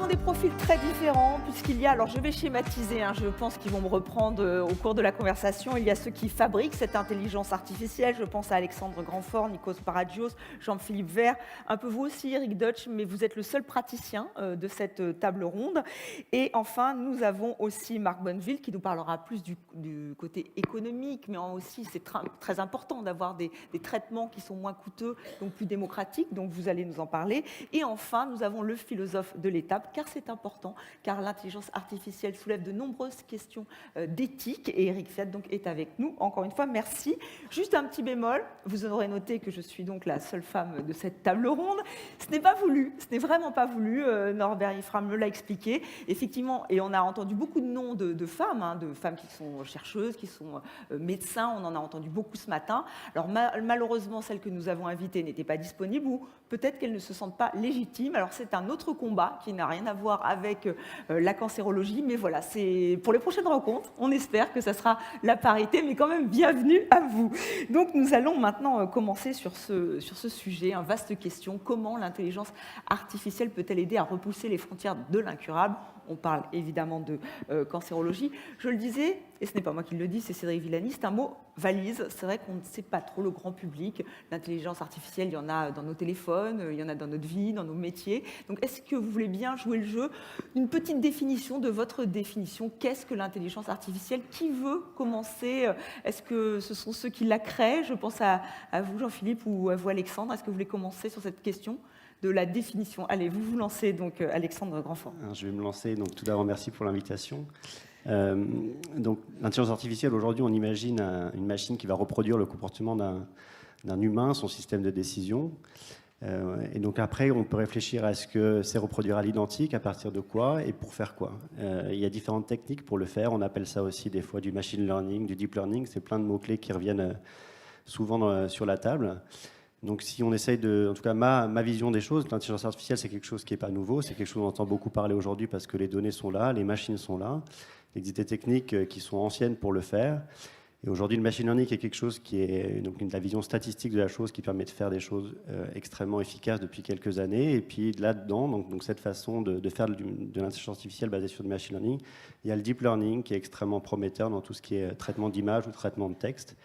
avons des profils très différents puisqu'il y a, alors je vais schématiser, je pense qu'ils vont me reprendre au cours de la conversation, il y a ceux qui fabriquent cette intelligence artificielle, je pense à Alexandre Grandfort, Nikos Paragios, Jean-Philippe Vert, un peu vous aussi Eric Deutsch, mais vous êtes le seul praticien de cette table ronde. Et enfin, nous avons aussi Marc Bonneville qui nous parlera plus du côté économique, mais aussi c'est très important d'avoir des traitements qui sont moins coûteux, donc plus démocratiques, donc vous allez nous en parler. Et enfin, nous avons le philosophe de l'étape, car c'est important, car l'intelligence artificielle soulève de nombreuses questions d'éthique, et Eric Fiat donc est avec nous. Encore une fois, merci. Juste un petit bémol, vous aurez noté que je suis donc la seule femme de cette table ronde. Ce n'est pas voulu, ce n'est vraiment pas voulu, Norbert Ifram me l'a expliqué. Effectivement, et on a entendu beaucoup de noms de femmes, de femmes qui sont chercheuses, qui sont médecins, on en a entendu beaucoup ce matin. Alors malheureusement, celles que nous avons invitées n'étaient pas disponibles, ou peut-être qu'elles ne se sentent pas légitimes. Alors c'est un autre combat qui n'a rien à voir avec la cancérologie, mais voilà, c'est pour les prochaines rencontres, on espère que ça sera la parité, mais quand même bienvenue à vous. Donc nous allons maintenant commencer sur ce sujet, une vaste question, comment l'intelligence artificielle peut-elle aider à repousser les frontières de l'incurable? On parle évidemment de cancérologie. Je le disais, et ce n'est pas moi qui le dis, c'est Cédric Villani, c'est un mot valise. C'est vrai qu'on ne sait pas trop, le grand public. L'intelligence artificielle, il y en a dans nos téléphones, il y en a dans notre vie, dans nos métiers. Donc est-ce que vous voulez bien jouer le jeu? Une petite définition de votre définition. Qu'est-ce que l'intelligence artificielle? Qui veut commencer? Est-ce que ce sont ceux qui la créent? Je pense à vous, Jean-Philippe, ou à vous, Alexandre. Est-ce que vous voulez commencer sur cette question de la définition? Allez, vous vous lancez, donc Alexandre Grandfort. Je vais me lancer. Donc, tout d'abord, merci pour l'invitation. Donc, l'intelligence artificielle, aujourd'hui, on imagine une machine qui va reproduire le comportement d'un humain, son système de décision. Et donc après, on peut réfléchir à ce que c'est reproduire à l'identique, à partir de quoi et pour faire quoi. Il y a différentes techniques pour le faire. On appelle ça aussi des fois du machine learning, du deep learning. C'est plein de mots-clés qui reviennent souvent sur la table. Donc si on essaye en tout cas ma vision des choses, l'intelligence artificielle c'est quelque chose qui n'est pas nouveau, c'est quelque chose dont on entend beaucoup parler aujourd'hui parce que les données sont là, les machines sont là, il existe des techniques qui sont anciennes pour le faire. Et aujourd'hui le machine learning est quelque chose qui est donc la vision statistique de la chose qui permet de faire des choses extrêmement efficaces depuis quelques années. Et puis là-dedans, donc cette façon de faire de l'intelligence artificielle basée sur du machine learning, il y a le deep learning qui est extrêmement prometteur dans tout ce qui est traitement d'image ou traitement de texte.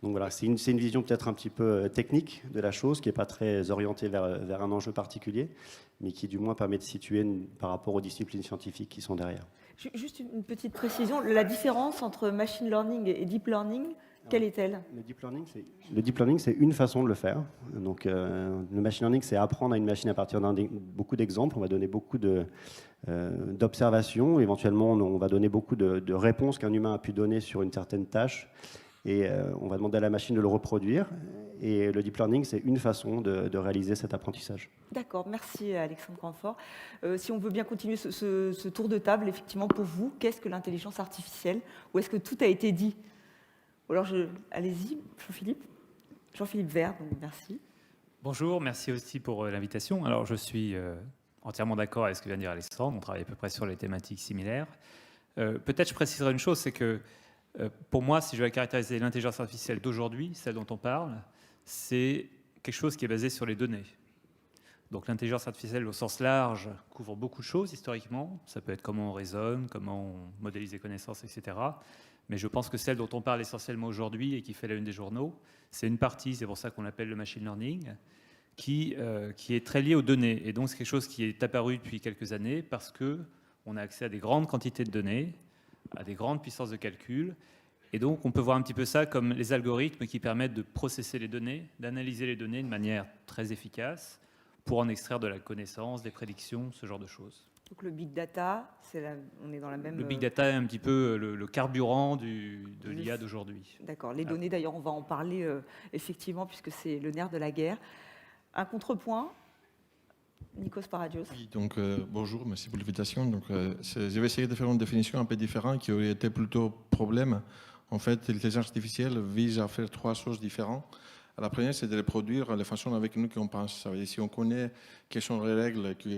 Donc voilà, c'est une vision peut-être un petit peu technique de la chose, qui n'est pas très orientée vers un enjeu particulier, mais qui du moins permet de situer par rapport aux disciplines scientifiques qui sont derrière. Juste une petite précision, la différence entre machine learning et deep learning, quelle est-elle? Le deep learning, c'est une façon de le faire. Donc, le machine learning, c'est apprendre à une machine à partir beaucoup d'exemples. On va donner beaucoup d'observations. Éventuellement, on va donner beaucoup de réponses qu'un humain a pu donner sur une certaine tâche. Et on va demander à la machine de le reproduire. Et le deep learning, c'est une façon de réaliser cet apprentissage. D'accord, merci Alexandre Grandfort. Si on veut bien continuer ce tour de table, effectivement, pour vous, qu'est-ce que l'intelligence artificielle? Ou est-ce que tout a été dit? Ou alors, allez-y, Jean-Philippe. Jean-Philippe Vert, donc merci. Bonjour, merci aussi pour l'invitation. Alors, je suis entièrement d'accord avec ce que vient de dire Alexandre. On travaille à peu près sur les thématiques similaires. Peut-être je préciserai une chose, c'est que pour moi, si je vais caractériser l'intelligence artificielle d'aujourd'hui, celle dont on parle, c'est quelque chose qui est basé sur les données. Donc l'intelligence artificielle au sens large couvre beaucoup de choses historiquement. Ça peut être comment on raisonne, comment on modélise les connaissances, etc. Mais je pense que celle dont on parle essentiellement aujourd'hui et qui fait la une des journaux, c'est une partie, c'est pour ça qu'on l'appelle le machine learning, qui est très liée aux données. Et donc c'est quelque chose qui est apparu depuis quelques années parce qu'on a accès à des grandes quantités de données, à des grandes puissances de calcul. Et donc, on peut voir un petit peu ça comme les algorithmes qui permettent de processer les données, d'analyser les données de manière très efficace pour en extraire de la connaissance, des prédictions, ce genre de choses. Donc le big data, on est dans la même... Le big data est un petit peu le carburant de l'IA d'aujourd'hui. D'accord. Les données, d'ailleurs, on va en parler effectivement, puisque c'est le nerf de la guerre. Un contrepoint, Nikos Paragios. Oui, donc bonjour, merci pour l'invitation. Donc, je vais essayer de faire une définition un peu différente qui aurait été plutôt problème. En fait, l'intelligence artificielle vise à faire trois choses différentes. La première, c'est de reproduire la façon avec nous qu'on pense. Ça veut dire, si on connaît quelles sont les règles que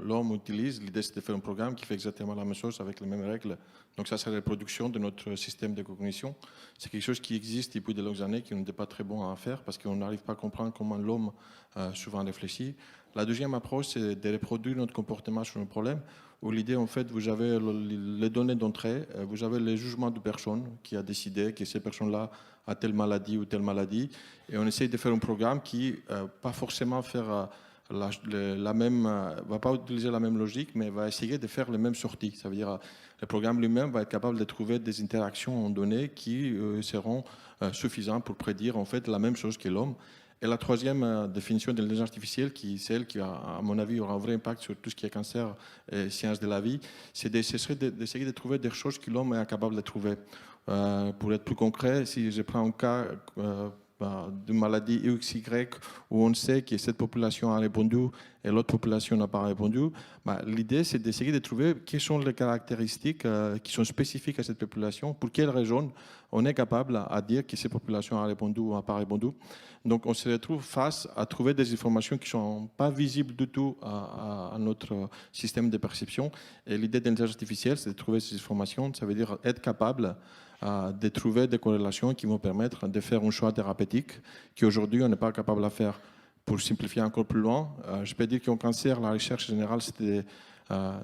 l'homme utilise, l'idée, c'est de faire un programme qui fait exactement la même chose avec les mêmes règles. Donc ça, c'est la reproduction de notre système de cognition. C'est quelque chose qui existe depuis de longues années, qui n'était pas très bon à faire parce qu'on n'arrive pas à comprendre comment l'homme souvent réfléchit. La deuxième approche, c'est de reproduire notre comportement sur un problème, où l'idée, en fait, vous avez les données d'entrée, vous avez les jugements de personne qui a décidé que cette personne-là a telle maladie ou telle maladie, et on essaye de faire un programme qui, pas forcément faire la même, va pas utiliser la même logique, mais va essayer de faire les mêmes sorties. Ça veut dire le programme lui-même va être capable de trouver des interactions en données qui seront suffisantes pour prédire en fait la même chose que l'homme. Et la troisième définition de l'intelligence artificielle, qui est celle qui, à mon avis, aura un vrai impact sur tout ce qui est cancer et sciences de la vie, c'est d'essayer de trouver des choses que l'homme est incapable de trouver. Pour être plus concret, si je prends un cas d'une maladie XY où on sait que cette population a répondu et l'autre population n'a pas répondu, l'idée c'est d'essayer de trouver quelles sont les caractéristiques qui sont spécifiques à cette population, pour quelles raisons on est capable à dire que cette population a répondu ou n'a pas répondu. Donc on se retrouve face à trouver des informations qui ne sont pas visibles du tout à notre système de perception. Et l'idée de l'intelligence artificielle, c'est de trouver ces informations, ça veut dire être capable de trouver des corrélations qui vont permettre de faire un choix thérapeutique qu'aujourd'hui on n'est pas capable de faire. Pour simplifier encore plus loin, je peux dire qu'en cancer, la recherche générale, c'était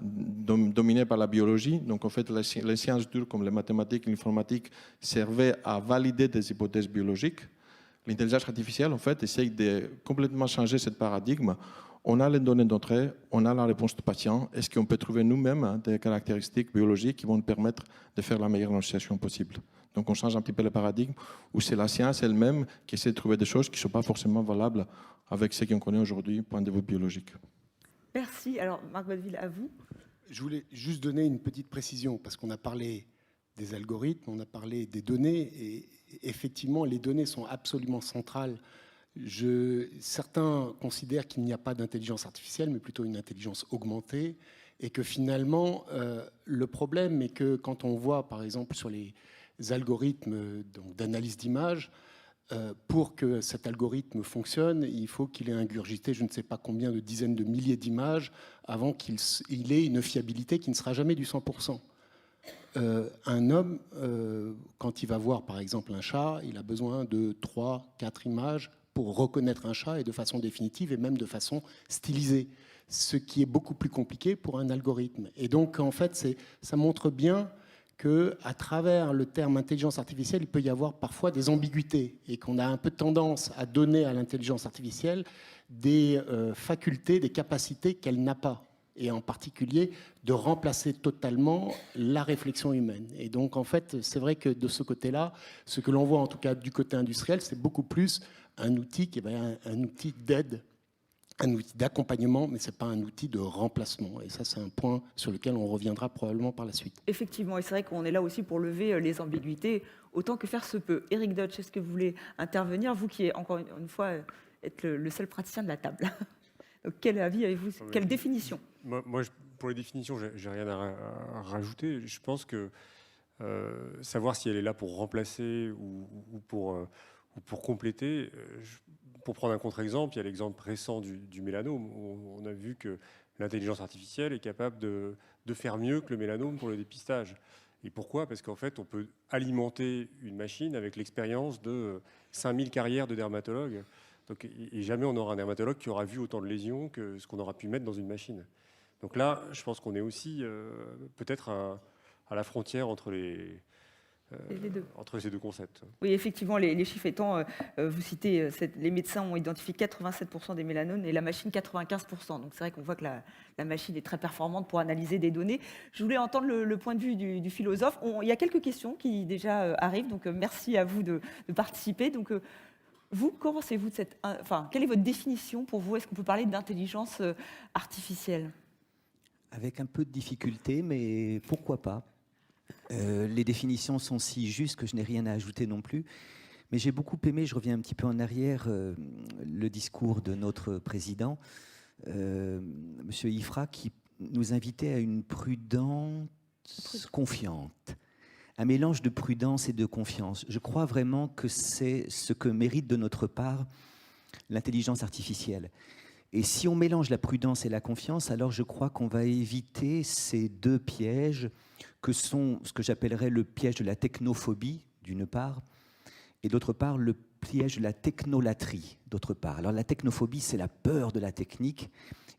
dominée par la biologie. Donc en fait, les sciences dures comme les mathématiques et l'informatique servaient à valider des hypothèses biologiques. L'intelligence artificielle, en fait, essaye de complètement changer ce paradigme. On a les données d'entrée, on a la réponse du patient. Est-ce qu'on peut trouver nous-mêmes des caractéristiques biologiques qui vont nous permettre de faire la meilleure association possible? Donc on change un petit peu le paradigme, où c'est la science elle-même qui essaie de trouver des choses qui ne sont pas forcément valables avec ce qu'on connaît aujourd'hui du point de vue biologique. Merci. Alors, Marc Bodeville, à vous. Je voulais juste donner une petite précision, parce qu'on a parlé des algorithmes, on a parlé des données, et effectivement, les données sont absolument centrales. Certains considèrent qu'il n'y a pas d'intelligence artificielle, mais plutôt une intelligence augmentée, et que finalement, le problème est que quand on voit, par exemple, sur les algorithmes d'analyse d'image, pour que cet algorithme fonctionne, il faut qu'il ait ingurgité je ne sais pas combien de dizaines de milliers d'images avant qu'il ait une fiabilité qui ne sera jamais du 100%. Un homme, quand il va voir par exemple un chat, il a besoin de 3, 4 images pour reconnaître un chat, et de façon définitive et même de façon stylisée, ce qui est beaucoup plus compliqué pour un algorithme. Et donc en fait, ça montre bien qu'à travers le terme intelligence artificielle, il peut y avoir parfois des ambiguïtés, et qu'on a un peu tendance à donner à l'intelligence artificielle des facultés, des capacités qu'elle n'a pas, et en particulier de remplacer totalement la réflexion humaine. Et donc en fait, c'est vrai que de ce côté-là, ce que l'on voit en tout cas du côté industriel, c'est beaucoup plus un outil un outil d'aide, un outil d'accompagnement, mais ce n'est pas un outil de remplacement. Et ça, c'est un point sur lequel on reviendra probablement par la suite. Effectivement, et c'est vrai qu'on est là aussi pour lever les ambiguïtés, autant que faire se peut. Éric Dodge, est-ce que vous voulez intervenir, vous qui êtes, encore une fois, être le seul praticien de la table? Donc, quel avis avez-vous? Quelle définition? Moi, pour les définitions, j'ai rien à rajouter. Je pense que savoir si elle est là pour remplacer ou pour compléter... Pour prendre un contre-exemple, il y a l'exemple récent du mélanome, où on a vu que l'intelligence artificielle est capable de faire mieux que le mélanome pour le dépistage. Et pourquoi? Parce qu'en fait, on peut alimenter une machine avec l'expérience de 5000 carrières de dermatologues. Donc, et jamais on aura un dermatologue qui aura vu autant de lésions que ce qu'on aura pu mettre dans une machine. Donc là, je pense qu'on est aussi peut-être à la frontière entre ces deux concepts. Oui, effectivement, les chiffres étant, vous citez, les médecins ont identifié 87% des mélanomes et la machine 95%. Donc c'est vrai qu'on voit que la machine est très performante pour analyser des données. Je voulais entendre le point de vue du philosophe. Il y a quelques questions qui déjà arrivent, donc merci à vous de participer. Donc vous, qu'en pensez-vous de quelle est votre définition pour vous? Est-ce qu'on peut parler d'intelligence artificielle? Avec un peu de difficulté, mais pourquoi pas? Les définitions sont si justes que je n'ai rien à ajouter non plus. Mais j'ai beaucoup aimé, je reviens un petit peu en arrière, le discours de notre président, M. Ifra, qui nous invitait à une prudence confiante. Un mélange de prudence et de confiance. Je crois vraiment que c'est ce que mérite de notre part l'intelligence artificielle. Et si on mélange la prudence et la confiance, alors je crois qu'on va éviter ces deux pièges que sont ce que j'appellerais le piège de la technophobie, d'une part, et d'autre part, le piège de la technolatrie, d'autre part. Alors la technophobie, c'est la peur de la technique,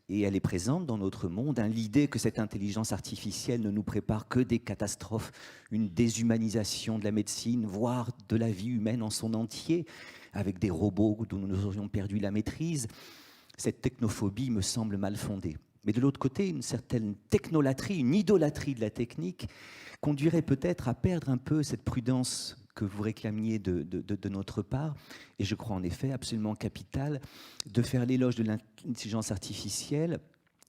et elle est présente dans notre monde. L'idée que cette intelligence artificielle ne nous prépare que des catastrophes, une déshumanisation de la médecine, voire de la vie humaine en son entier, avec des robots dont nous aurions perdu la maîtrise. Cette technophobie me semble mal fondée. Mais de l'autre côté, une certaine technolatrie, une idolâtrie de la technique conduirait peut-être à perdre un peu cette prudence que vous réclamiez de notre part. Et je crois en effet absolument capital de faire l'éloge de l'intelligence artificielle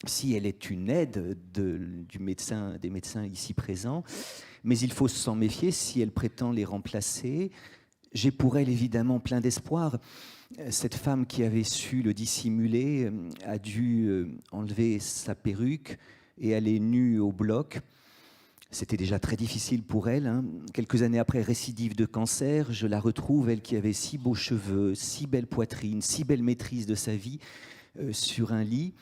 si elle est une aide des médecins ici présents. Mais il faut s'en méfier si elle prétend les remplacer. J'ai pour elle évidemment plein d'espoir. Cette femme qui avait su le dissimuler a dû enlever sa perruque et aller nue au bloc. C'était déjà très difficile pour elle. Quelques années après, récidive de cancer, je la retrouve, elle qui avait si beaux cheveux, si belle poitrine, si belle maîtrise de sa vie, sur un lit,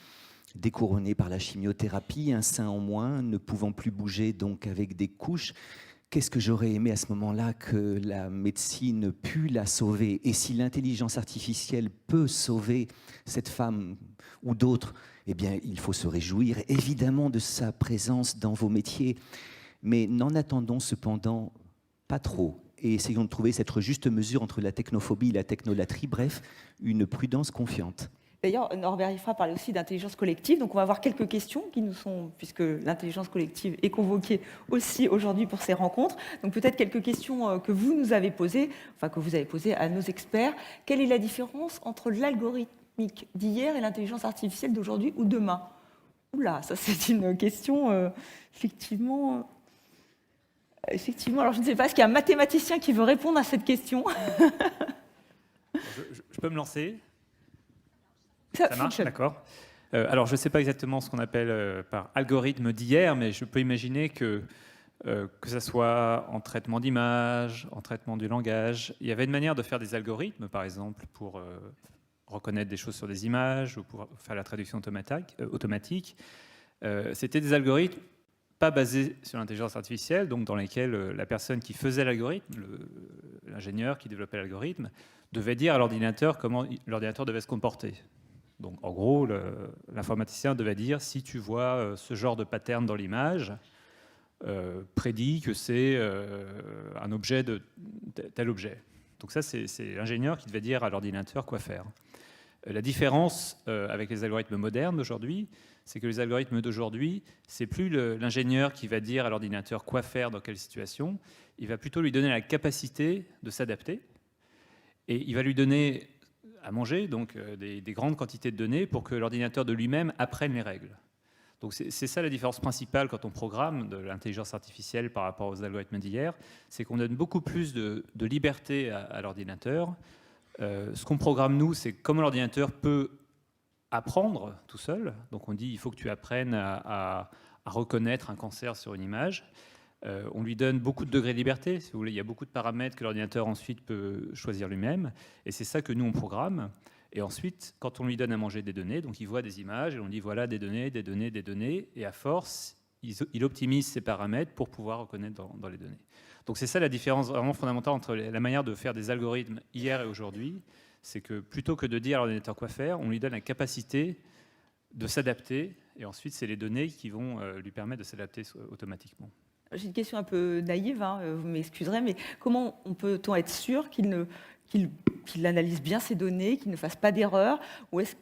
découronnée par la chimiothérapie, un sein en moins, ne pouvant plus bouger, donc avec des couches. Qu'est-ce que j'aurais aimé à ce moment-là que la médecine pût la sauver. Et si l'intelligence artificielle peut sauver cette femme ou d'autres, eh bien, il faut se réjouir évidemment de sa présence dans vos métiers. Mais n'en attendons cependant pas trop. Et essayons de trouver cette juste mesure entre la technophobie et la technolatrie. Bref, une prudence confiante. D'ailleurs, Norbert Ifra parlait aussi d'intelligence collective. Donc, on va avoir quelques questions qui nous sont, puisque l'intelligence collective est convoquée aussi aujourd'hui pour ces rencontres. Donc, peut-être quelques questions que vous nous avez posées, enfin, que vous avez posées à nos experts. Quelle est la différence entre l'algorithmique d'hier et l'intelligence artificielle d'aujourd'hui ou demain? Oula, ça, c'est une question, effectivement. Effectivement, alors je ne sais pas, est-ce qu'il y a un mathématicien qui veut répondre à cette question? Je peux me lancer? Ça marche, d'accord. Alors, je ne sais pas exactement ce qu'on appelle par algorithme d'hier, mais je peux imaginer que ça soit en traitement d'image, en traitement du langage, il y avait une manière de faire des algorithmes, par exemple, pour reconnaître des choses sur des images ou pour faire la traduction automatique. C'était des algorithmes pas basés sur l'intelligence artificielle, donc dans lesquels la personne qui faisait l'algorithme, l'ingénieur qui développait l'algorithme, devait dire à l'ordinateur comment l'ordinateur devait se comporter. Donc, en gros, l'informaticien devait dire, si tu vois ce genre de pattern dans l'image, prédit que c'est un objet de tel objet. Donc ça, c'est l'ingénieur qui devait dire à l'ordinateur quoi faire. La différence avec les algorithmes modernes d'aujourd'hui, c'est que les algorithmes d'aujourd'hui, c'est plus l'ingénieur qui va dire à l'ordinateur quoi faire dans quelle situation, il va plutôt lui donner la capacité de s'adapter, et il va lui donner à manger, donc des grandes quantités de données pour que l'ordinateur de lui-même apprenne les règles. Donc c'est ça la différence principale quand on programme de l'intelligence artificielle par rapport aux algorithmes d'hier, c'est qu'on donne beaucoup plus de liberté à l'ordinateur. Ce qu'on programme nous, c'est comment l'ordinateur peut apprendre tout seul. Donc on dit il faut que tu apprennes à reconnaître un cancer sur une image. On lui donne beaucoup de degrés de liberté, si vous voulez. Il y a beaucoup de paramètres que l'ordinateur ensuite peut choisir lui-même. Et c'est ça que nous, on programme. Et ensuite, quand on lui donne à manger des données, donc il voit des images, et on dit voilà des données, des données, des données. Et à force, il optimise ces paramètres pour pouvoir reconnaître dans les données. Donc c'est ça la différence vraiment fondamentale entre la manière de faire des algorithmes hier et aujourd'hui. C'est que plutôt que de dire à l'ordinateur quoi faire, on lui donne la capacité de s'adapter. Et ensuite, c'est les données qui vont lui permettre de s'adapter automatiquement. J'ai une question un peu naïve, vous m'excuserez, mais comment peut-on être sûr qu'il analyse bien ces données, qu'il ne fasse pas d'erreurs, ou est-ce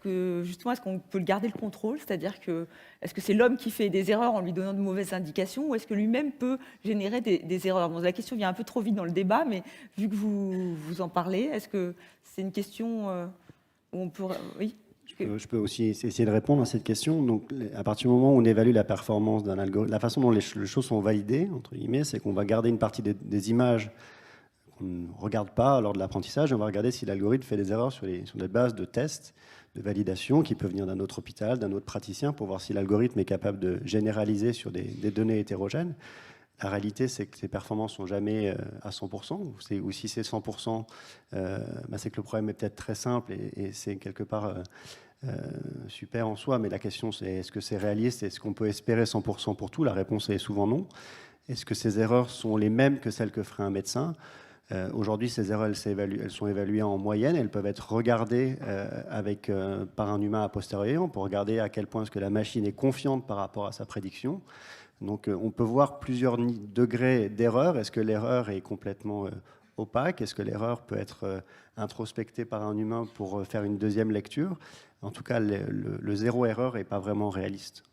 qu'on peut garder le contrôle, c'est-à-dire que est-ce que c'est l'homme qui fait des erreurs en lui donnant de mauvaises indications, ou est-ce que lui-même peut générer des erreurs? Bon, la question vient un peu trop vite dans le débat, mais vu que vous en parlez, est-ce que c'est une question où on peut... Oui. Je peux aussi essayer de répondre à cette question. Donc, à partir du moment où on évalue la performance d'un algorithme, la façon dont les choses sont validées, entre guillemets, c'est qu'on va garder une partie des images qu'on ne regarde pas lors de l'apprentissage, et on va regarder si l'algorithme fait des erreurs sur des bases de tests, de validation, qui peuvent venir d'un autre hôpital, d'un autre praticien, pour voir si l'algorithme est capable de généraliser sur des données hétérogènes. La réalité, c'est que ces performances ne sont jamais à 100%, ou si c'est 100%, c'est que le problème est peut-être très simple, et c'est quelque part... super en soi, mais la question c'est est-ce que c'est réaliste, est-ce qu'on peut espérer 100% pour tout? La réponse est souvent non. Est-ce que ces erreurs sont les mêmes que celles que ferait un médecin? Aujourd'hui, ces erreurs, elles sont évaluées en moyenne. Elles peuvent être regardées par un humain a posteriori. On peut regarder à quel point est-ce que la machine est confiante par rapport à sa prédiction. Donc, on peut voir plusieurs degrés d'erreur. Est-ce que l'erreur est complètement opaque? Est-ce que l'erreur peut être introspectée par un humain pour faire une deuxième lecture? En tout cas, le zéro erreur n'est pas vraiment réaliste.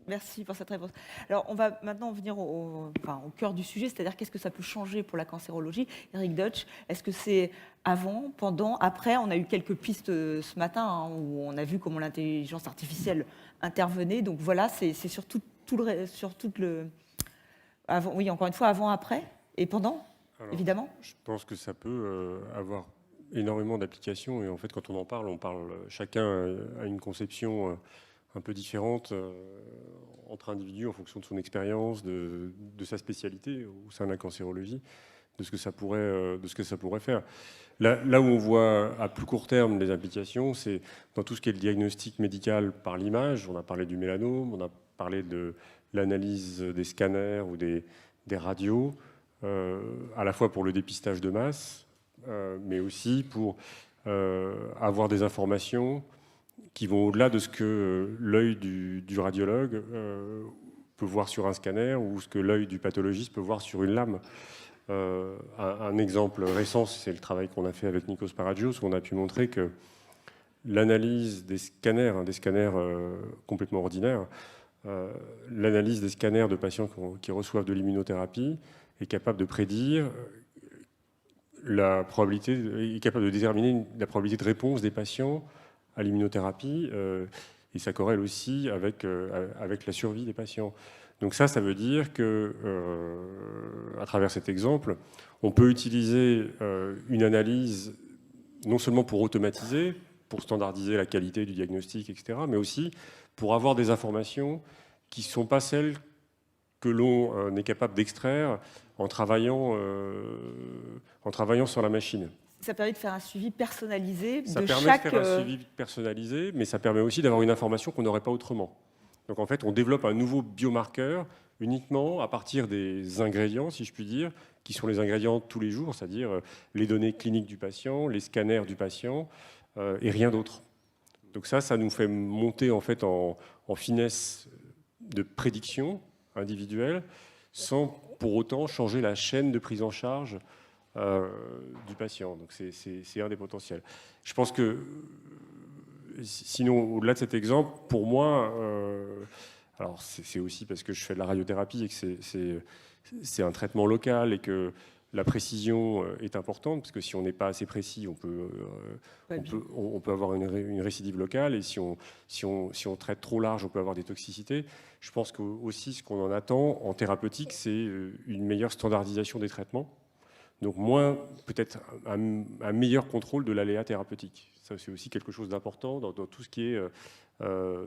Merci pour cette réponse. Alors, on va maintenant venir au cœur du sujet, c'est-à-dire qu'est-ce que ça peut changer pour la cancérologie. Eric Deutsch, est-ce que c'est avant, pendant, après? On a eu quelques pistes ce matin où on a vu comment l'intelligence artificielle intervenait. Donc voilà, c'est sur tout le... Avant, oui, encore une fois, avant, après et pendant, évidemment. Je pense que ça peut avoir énormément d'applications. Et en fait, quand on parle chacun a une conception un peu différente entre individus en fonction de son expérience, de sa spécialité au sein de la cancérologie, de ce que ça pourrait faire. Là où on voit à plus court terme des applications, c'est dans tout ce qui est le diagnostic médical par l'image. On a parlé du mélanome, on a parlé de l'analyse des scanners ou des radios, à la fois pour le dépistage de masse, mais aussi pour avoir des informations qui vont au-delà de ce que l'œil du radiologue peut voir sur un scanner ou ce que l'œil du pathologiste peut voir sur une lame. Un exemple récent, c'est le travail qu'on a fait avec Nikos Paragios, où on a pu montrer que l'analyse des scanners complètement ordinaires, l'analyse des scanners de patients qui reçoivent de l'immunothérapie est capable de prédire est capable de déterminer la probabilité de réponse des patients à l'immunothérapie, et ça corrèle aussi avec la survie des patients. Donc ça veut dire que, à travers cet exemple, on peut utiliser une analyse non seulement pour automatiser, pour standardiser la qualité du diagnostic, etc., mais aussi pour avoir des informations qui ne sont pas celles que l'on est capable d'extraire en travaillant sur la machine. Ça permet de faire un suivi personnalisé de chaque... Ça permet de faire un suivi personnalisé, mais ça permet aussi d'avoir une information qu'on n'aurait pas autrement. Donc en fait, on développe un nouveau biomarqueur uniquement à partir des ingrédients, si je puis dire, qui sont les ingrédients de tous les jours, c'est-à-dire les données cliniques du patient, les scanners du patient, et rien d'autre. Donc ça nous fait monter en fait en finesse de prédiction individuelle, sans pour autant changer la chaîne de prise en charge du patient. Donc c'est un des potentiels. Je pense que, sinon, au-delà de cet exemple, pour moi, alors c'est aussi parce que je fais de la radiothérapie et que c'est un traitement local et que la précision est importante, parce que si on n'est pas assez précis, on peut avoir une récidive locale, et si on traite trop large, on peut avoir des toxicités. Je pense que aussi ce qu'on en attend en thérapeutique, c'est une meilleure standardisation des traitements. Donc peut-être un meilleur contrôle de l'aléa thérapeutique. Ça, c'est aussi quelque chose d'important dans tout ce qui est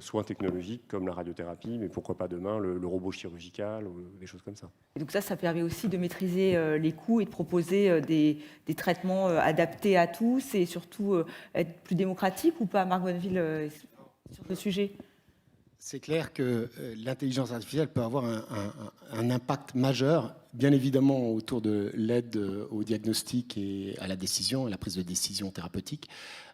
soins technologiques comme la radiothérapie, mais pourquoi pas demain le robot chirurgical ou des choses comme ça. Et donc ça permet aussi de maîtriser les coûts et de proposer des traitements adaptés à tous et surtout être plus démocratique ou pas, Marc Bonneville, sur ce sujet? C'est clair que l'intelligence artificielle peut avoir un impact majeur, bien évidemment autour de l'aide au diagnostic et à la décision, à la prise de décision thérapeutique.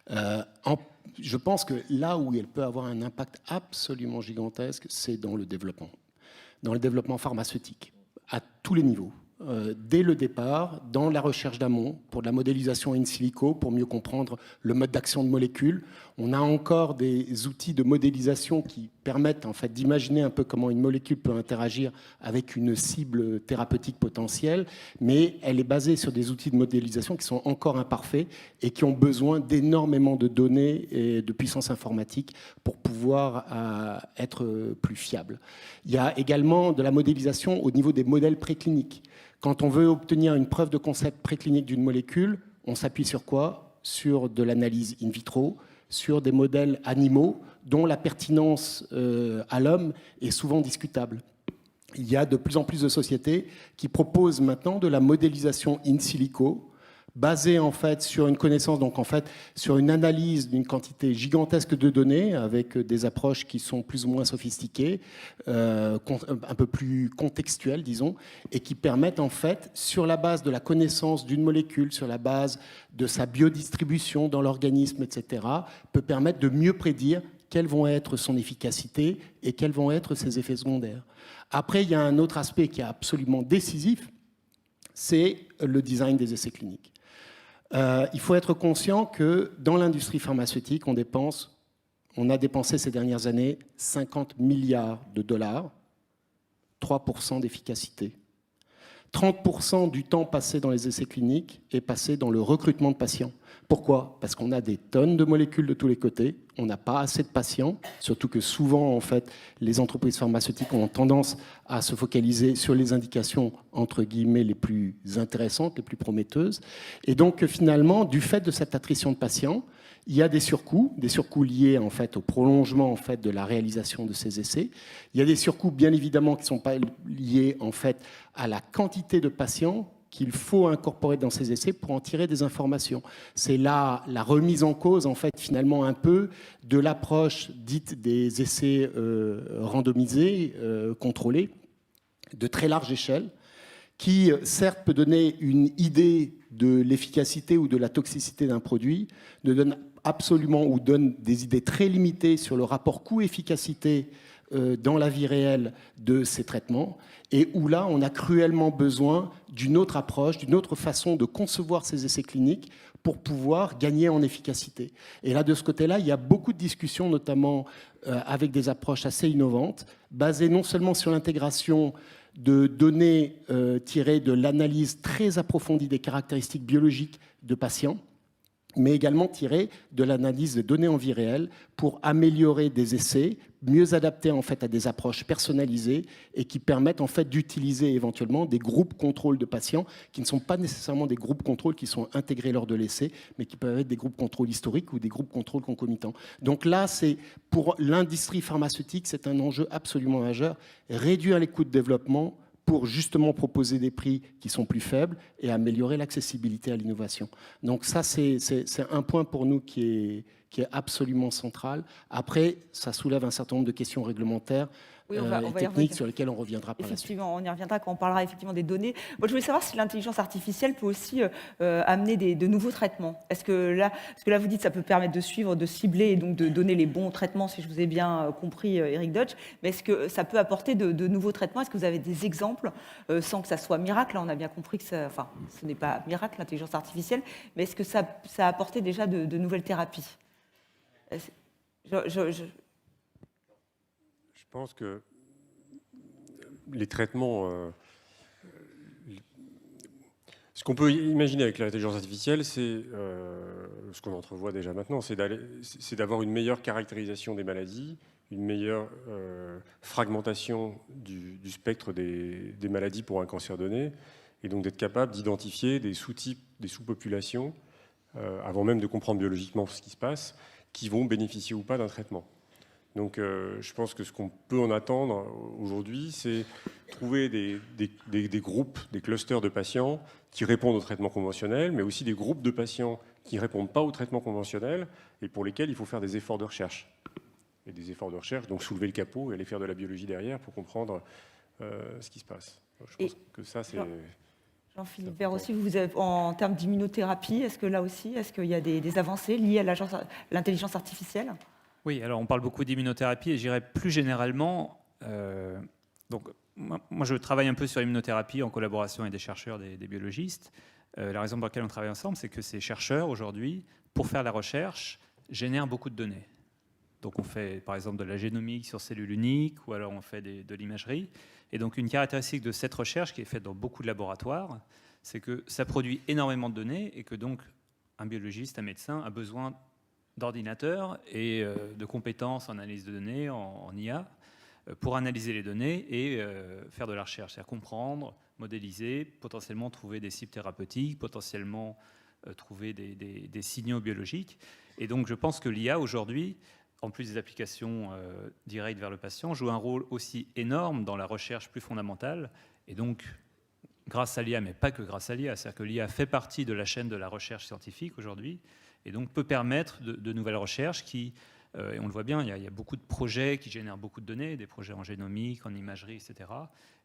Je pense que là où elle peut avoir un impact absolument gigantesque, c'est dans le développement pharmaceutique, à tous les niveaux. Dès le départ, dans la recherche d'amont, pour de la modélisation in silico, pour mieux comprendre le mode d'action de molécules. On a encore des outils de modélisation qui permettent en fait d'imaginer un peu comment une molécule peut interagir avec une cible thérapeutique potentielle, mais elle est basée sur des outils de modélisation qui sont encore imparfaits et qui ont besoin d'énormément de données et de puissance informatique pour pouvoir être plus fiables. Il y a également de la modélisation au niveau des modèles précliniques. Quand on veut obtenir une preuve de concept préclinique d'une molécule, on s'appuie sur quoi? Sur de l'analyse in vitro, sur des modèles animaux dont la pertinence à l'homme est souvent discutable. Il y a de plus en plus de sociétés qui proposent maintenant de la modélisation in silico basé en fait sur une connaissance, donc en fait sur une analyse d'une quantité gigantesque de données avec des approches qui sont plus ou moins sophistiquées, un peu plus contextuelles, disons, et qui permettent en fait, sur la base de la connaissance d'une molécule, sur la base de sa biodistribution dans l'organisme, etc., peut permettre de mieux prédire quelles vont être son efficacité et quels vont être ses effets secondaires. Après, il y a un autre aspect qui est absolument décisif, c'est le design des essais cliniques. Il faut être conscient que dans l'industrie pharmaceutique, on a dépensé ces dernières années 50 milliards de dollars, 3% d'efficacité. 30% du temps passé dans les essais cliniques est passé dans le recrutement de patients. Pourquoi ? Parce qu'on a des tonnes de molécules de tous les côtés, on n'a pas assez de patients, surtout que souvent, en fait, les entreprises pharmaceutiques ont tendance à se focaliser sur les indications, entre guillemets, les plus intéressantes, les plus prometteuses. Et donc, finalement, du fait de cette attrition de patients, il y a des surcoûts liés en fait au prolongement en fait de la réalisation de ces essais. Il y a des surcoûts bien évidemment qui ne sont pas liés en fait à la quantité de patients qu'il faut incorporer dans ces essais pour en tirer des informations. C'est là la remise en cause en fait finalement un peu de l'approche dite des essais randomisés, contrôlés, de très large échelle, qui certes peut donner une idée de l'efficacité ou de la toxicité d'un produit, ne donne absolument ou donne des idées très limitées sur le rapport coût-efficacité dans la vie réelle de ces traitements, et où là, on a cruellement besoin d'une autre approche, d'une autre façon de concevoir ces essais cliniques pour pouvoir gagner en efficacité. Et là, de ce côté-là, il y a beaucoup de discussions, notamment avec des approches assez innovantes, basées non seulement sur l'intégration de données tirées de l'analyse très approfondie des caractéristiques biologiques de patients, mais également tirées de l'analyse de données en vie réelle pour améliorer des essais, mieux adaptés en fait à des approches personnalisées et qui permettent en fait d'utiliser éventuellement des groupes contrôle de patients qui ne sont pas nécessairement des groupes contrôle qui sont intégrés lors de l'essai, mais qui peuvent être des groupes contrôle historiques ou des groupes contrôle concomitants. Donc là, c'est pour l'industrie pharmaceutique, c'est un enjeu absolument majeur, réduire les coûts de développement pour justement proposer des prix qui sont plus faibles et améliorer l'accessibilité à l'innovation. Donc ça, c'est un point pour nous qui est absolument central. Après, ça soulève un certain nombre de questions réglementaires et techniques sur lesquelles on reviendra par la suite. Effectivement, on y reviendra quand on parlera effectivement des données. Moi, je voulais savoir si l'intelligence artificielle peut aussi amener de nouveaux traitements. Parce que là, vous dites que ça peut permettre de suivre, de cibler et donc de donner les bons traitements, si je vous ai bien compris, Eric Deutsch. Mais est-ce que ça peut apporter de nouveaux traitements ? Est-ce que vous avez des exemples, sans que ça soit miracle ? Là, on a bien compris que ce n'est pas miracle, l'intelligence artificielle. Mais est-ce que ça a apporté déjà de nouvelles thérapies ? Je pense que les traitements... ce qu'on peut imaginer avec l'intelligence artificielle, c'est ce qu'on entrevoit déjà maintenant, c'est d'avoir une meilleure caractérisation des maladies, une meilleure fragmentation du spectre des maladies pour un cancer donné, et donc d'être capable d'identifier des sous-types, des sous-populations, avant même de comprendre biologiquement ce qui se passe, qui vont bénéficier ou pas d'un traitement. Donc je pense que ce qu'on peut en attendre aujourd'hui, c'est trouver des groupes, des clusters de patients qui répondent au traitement conventionnel, mais aussi des groupes de patients qui ne répondent pas au traitement conventionnel et pour lesquels il faut faire des efforts de recherche. Et des efforts de recherche, donc soulever le capot et aller faire de la biologie derrière pour comprendre ce qui se passe. Donc, je pense que ça, c'est... Jean-Philippe Vert aussi, vous avez, en termes d'immunothérapie, est-ce que là aussi, est-ce qu'il y a des avancées liées à l'intelligence artificielle ? Oui, alors on parle beaucoup d'immunothérapie et j'irais plus généralement. Donc, moi, je travaille un peu sur l'immunothérapie en collaboration avec des chercheurs, des biologistes. La raison pour laquelle on travaille ensemble, c'est que ces chercheurs, aujourd'hui, pour faire la recherche, génèrent beaucoup de données. Donc, on fait, par exemple, de la génomique sur cellules uniques ou alors on fait de l'imagerie. Et donc, une caractéristique de cette recherche qui est faite dans beaucoup de laboratoires, c'est que ça produit énormément de données et que donc un biologiste, un médecin a besoin d'ordinateurs et de compétences en analyse de données, en IA, pour analyser les données et faire de la recherche, c'est-à-dire comprendre, modéliser, potentiellement trouver des cibles thérapeutiques, potentiellement trouver des signaux biologiques. Et donc je pense que l'IA aujourd'hui, en plus des applications directes vers le patient, joue un rôle aussi énorme dans la recherche plus fondamentale. Et donc grâce à l'IA, mais pas que grâce à l'IA. C'est-à-dire que l'IA fait partie de la chaîne de la recherche scientifique aujourd'hui, et donc peut permettre de nouvelles recherches qui, et on le voit bien, il y a beaucoup de projets qui génèrent beaucoup de données, des projets en génomique, en imagerie, etc.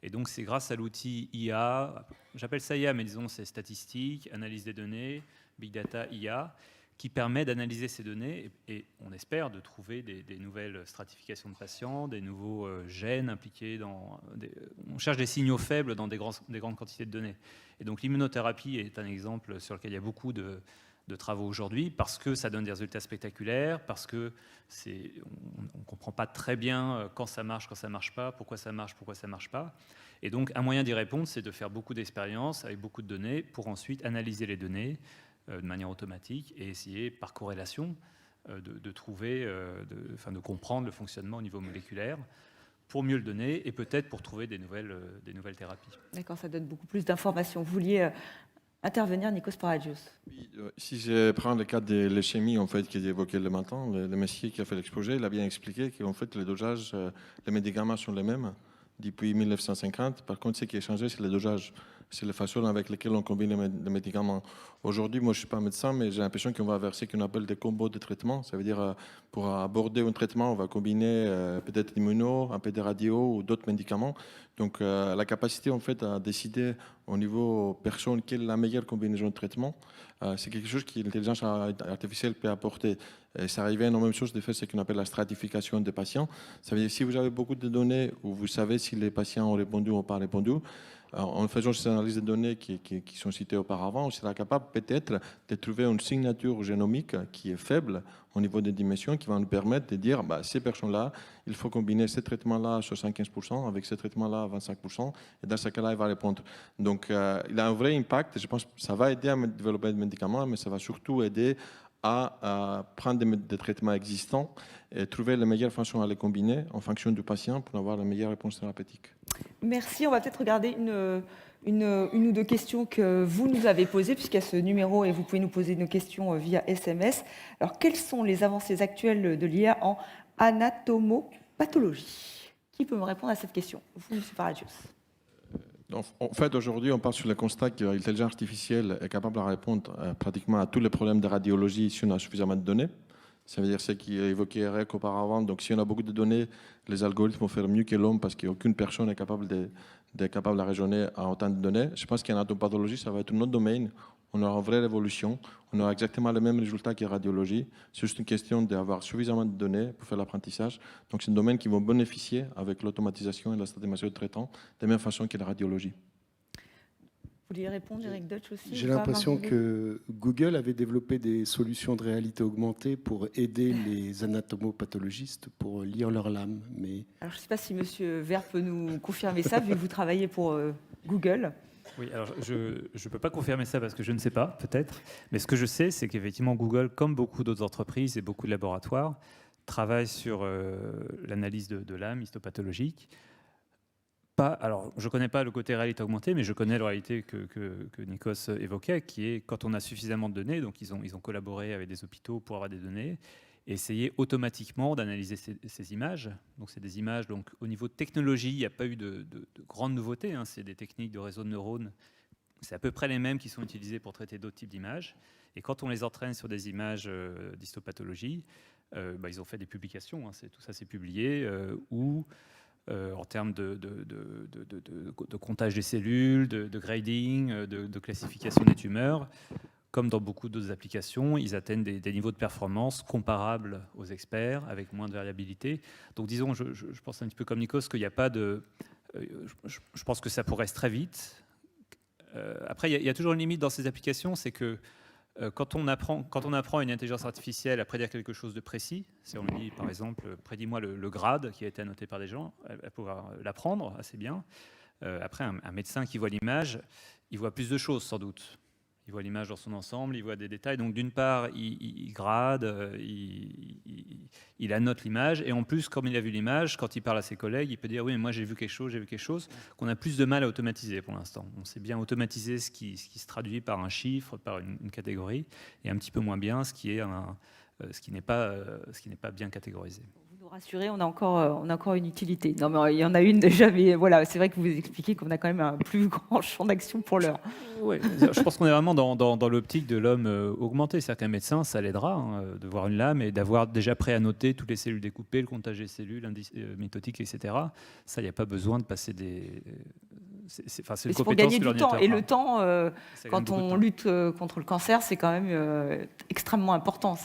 Et donc c'est grâce à l'outil IA, j'appelle ça IA, mais disons c'est statistique, analyse des données, big data, IA, qui permet d'analyser ces données et on espère de trouver des nouvelles stratifications de patients, des nouveaux gènes impliqués dans... on cherche des signaux faibles dans des grandes quantités de données. Et donc l'immunothérapie est un exemple sur lequel il y a beaucoup de travaux aujourd'hui, parce que ça donne des résultats spectaculaires, parce que on ne comprend pas très bien quand ça marche pas, pourquoi ça marche pas. Et donc un moyen d'y répondre, c'est de faire beaucoup d'expériences avec beaucoup de données pour ensuite analyser les données de manière automatique et essayer par corrélation de trouver, de comprendre le fonctionnement au niveau moléculaire pour mieux le donner et peut-être pour trouver des nouvelles thérapies. D'accord, ça donne beaucoup plus d'informations. Vous vouliez intervenir, Nikos Paragios? Oui, si je prends le cas de leucémie, en fait, qui est évoqué le matin, le monsieur qui a fait l'exposé, il a bien expliqué qu'en fait, les dosages, les médicaments sont les mêmes depuis 1950. Par contre, ce qui a changé, c'est le dosage. C'est la façon avec laquelle on combine les médicaments. Aujourd'hui, moi, je ne suis pas médecin, mais j'ai l'impression qu'on va vers ce qu'on appelle des combos de traitement. Ça veut dire, pour aborder un traitement, on va combiner peut-être l'immuno, un peu de radio ou d'autres médicaments. Donc, la capacité, en fait, à décider au niveau personne quelle est la meilleure combinaison de traitement, c'est quelque chose que l'intelligence artificielle peut apporter. Et ça revient à la même chose de faire ce qu'on appelle la stratification des patients. Ça veut dire, si vous avez beaucoup de données où vous savez si les patients ont répondu ou n'ont pas répondu, en faisant ces analyses de données qui sont citées auparavant, on sera capable peut-être de trouver une signature génomique qui est faible au niveau des dimensions, qui va nous permettre de dire, ces personnes-là, il faut combiner ces traitements-là à 75% avec ces traitements-là à 25%, et dans ce cas-là, il va répondre. Donc, il a un vrai impact. Je pense que ça va aider à développer des médicaments, mais ça va surtout aider à prendre des traitements existants et trouver la meilleure façon à les combiner en fonction du patient pour avoir la meilleure réponse thérapeutique. Merci. On va peut-être regarder une ou deux questions que vous nous avez posées, puisqu'il y a ce numéro et vous pouvez nous poser nos questions via SMS. Alors, quelles sont les avancées actuelles de l'IA en anatomopathologie? Qui peut me répondre à cette question? Vous, M. Paragios. En fait, aujourd'hui, on part sur le constat que l'intelligence artificielle est capable de répondre pratiquement à tous les problèmes de radiologie si on a suffisamment de données. Ça veut dire ce qui est évoqué Eric auparavant. Donc, si on a beaucoup de données, les algorithmes vont faire mieux que l'homme parce qu'aucune personne n'est capable de raisonner à autant de données. Je pense qu'en anatomopathologie, ça va être un autre domaine. On aura une vraie révolution. On aura exactement le même résultat qu'en radiologie. C'est juste une question d'avoir suffisamment de données pour faire l'apprentissage. Donc, c'est un domaine qui va bénéficier avec l'automatisation et la statistique de traitant de la même façon que la radiologie. Vous vouliez répondre, Eric Deutsch aussi? J'ai l'impression que Google avait développé des solutions de réalité augmentée pour aider les anatomopathologistes pour lire leur lame. Mais... Alors, je ne sais pas si M. Vert peut nous confirmer ça, vu que vous travaillez pour Google. Oui, alors je ne peux pas confirmer ça parce que je ne sais pas, peut-être. Mais ce que je sais, c'est qu'effectivement, Google, comme beaucoup d'autres entreprises et beaucoup de laboratoires, travaille sur l'analyse de l'âme histopathologique. Alors, je ne connais pas le côté réalité augmentée, mais je connais la réalité que Nikos évoquait, qui est quand on a suffisamment de données, donc ils ont collaboré avec des hôpitaux pour avoir des données, et essayer automatiquement d'analyser ces images. Donc, c'est des images, donc, au niveau de technologie, il n'y a pas eu de grandes nouveautés, hein. C'est des techniques de réseau de neurones, c'est à peu près les mêmes qui sont utilisées pour traiter d'autres types d'images. Et quand on les entraîne sur des images d'histopathologie, ils ont fait des publications, hein. Tout ça c'est publié, où en termes de comptage des cellules, de grading, de classification des tumeurs, comme dans beaucoup d'autres applications, ils atteignent des niveaux de performance comparables aux experts, avec moins de variabilité. Donc disons, je pense un petit peu comme Nikos, qu'il n'y a pas de... je pense que ça progresse très vite. Après, il y a toujours une limite dans ces applications, c'est que quand on apprend une intelligence artificielle à prédire quelque chose de précis, si on lui dit par exemple prédis-moi le grade qui a été annoté par des gens, elle va pouvoir l'apprendre assez bien. Après, un médecin qui voit l'image, il voit plus de choses sans doute. Il voit l'image dans son ensemble, il voit des détails. Donc d'une part, il grade, il annote l'image. Et en plus, comme il a vu l'image, quand il parle à ses collègues, il peut dire « oui, mais moi j'ai vu quelque chose », qu'on a plus de mal à automatiser pour l'instant. On sait bien automatiser ce qui se traduit par un chiffre, par une catégorie, et un petit peu moins bien ce qui n'est pas bien catégorisé. Vous nous vous rassurer, on a encore une utilité. Non, mais il y en a une déjà, mais voilà, c'est vrai que vous expliquez qu'on a quand même un plus grand champ d'action pour l'heure. Oui, je pense qu'on est vraiment dans l'optique de l'homme augmenté. C'est-à-dire qu'un médecin, ça l'aidera de voir une lame et d'avoir déjà prêt à noter toutes les cellules découpées, le comptage des cellules, l'indice mitotique, etc. Ça, il n'y a pas besoin de passer des... C'est une pour compétence gagner que du temps. l'ordinateur Et a. le temps, Ça gagne quand beaucoup de on temps. lutte contre le cancer, c'est quand même extrêmement important.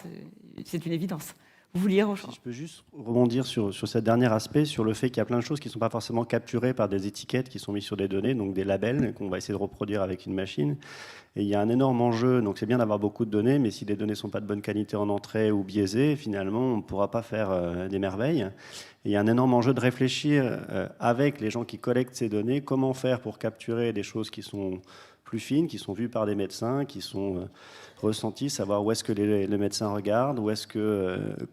C'est une évidence. Vous vouliez rejoindre? Si je peux juste rebondir sur ce dernier aspect, sur le fait qu'il y a plein de choses qui ne sont pas forcément capturées par des étiquettes qui sont mises sur des données, donc des labels qu'on va essayer de reproduire avec une machine. Et il y a un énorme enjeu, donc c'est bien d'avoir beaucoup de données, mais si les données ne sont pas de bonne qualité en entrée ou biaisées, finalement, on ne pourra pas faire des merveilles. Et il y a un énorme enjeu de réfléchir avec les gens qui collectent ces données, comment faire pour capturer des choses qui sont plus fines, qui sont vues par des médecins, qui sont ressenties, savoir où est-ce que le médecin regarde,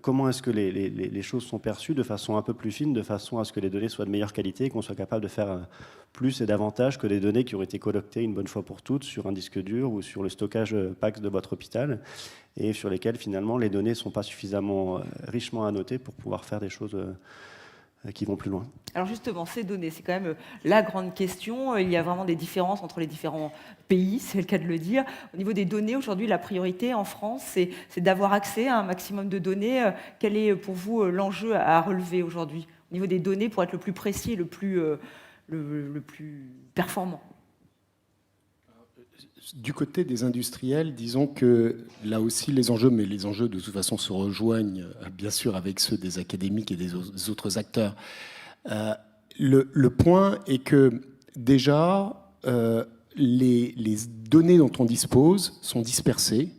comment est-ce que les choses sont perçues de façon un peu plus fine, de façon à ce que les données soient de meilleure qualité, qu'on soit capable de faire plus et davantage que des données qui ont été collectées une bonne fois pour toutes sur un disque dur ou sur le stockage PACS de votre hôpital, et sur lesquels finalement les données ne sont pas suffisamment richement annotées pour pouvoir faire des choses qui vont plus loin. Alors justement, ces données, c'est quand même la grande question. Il y a vraiment des différences entre les différents pays, c'est le cas de le dire. Au niveau des données, aujourd'hui, la priorité en France, c'est d'avoir accès à un maximum de données. Quel est pour vous l'enjeu à relever aujourd'hui au niveau des données pour être le plus précis et le plus performant? Du côté des industriels, disons que là aussi les enjeux, mais les enjeux de toute façon se rejoignent bien sûr avec ceux des académiques et des autres acteurs. Le point est que déjà, les données dont on dispose sont dispersées,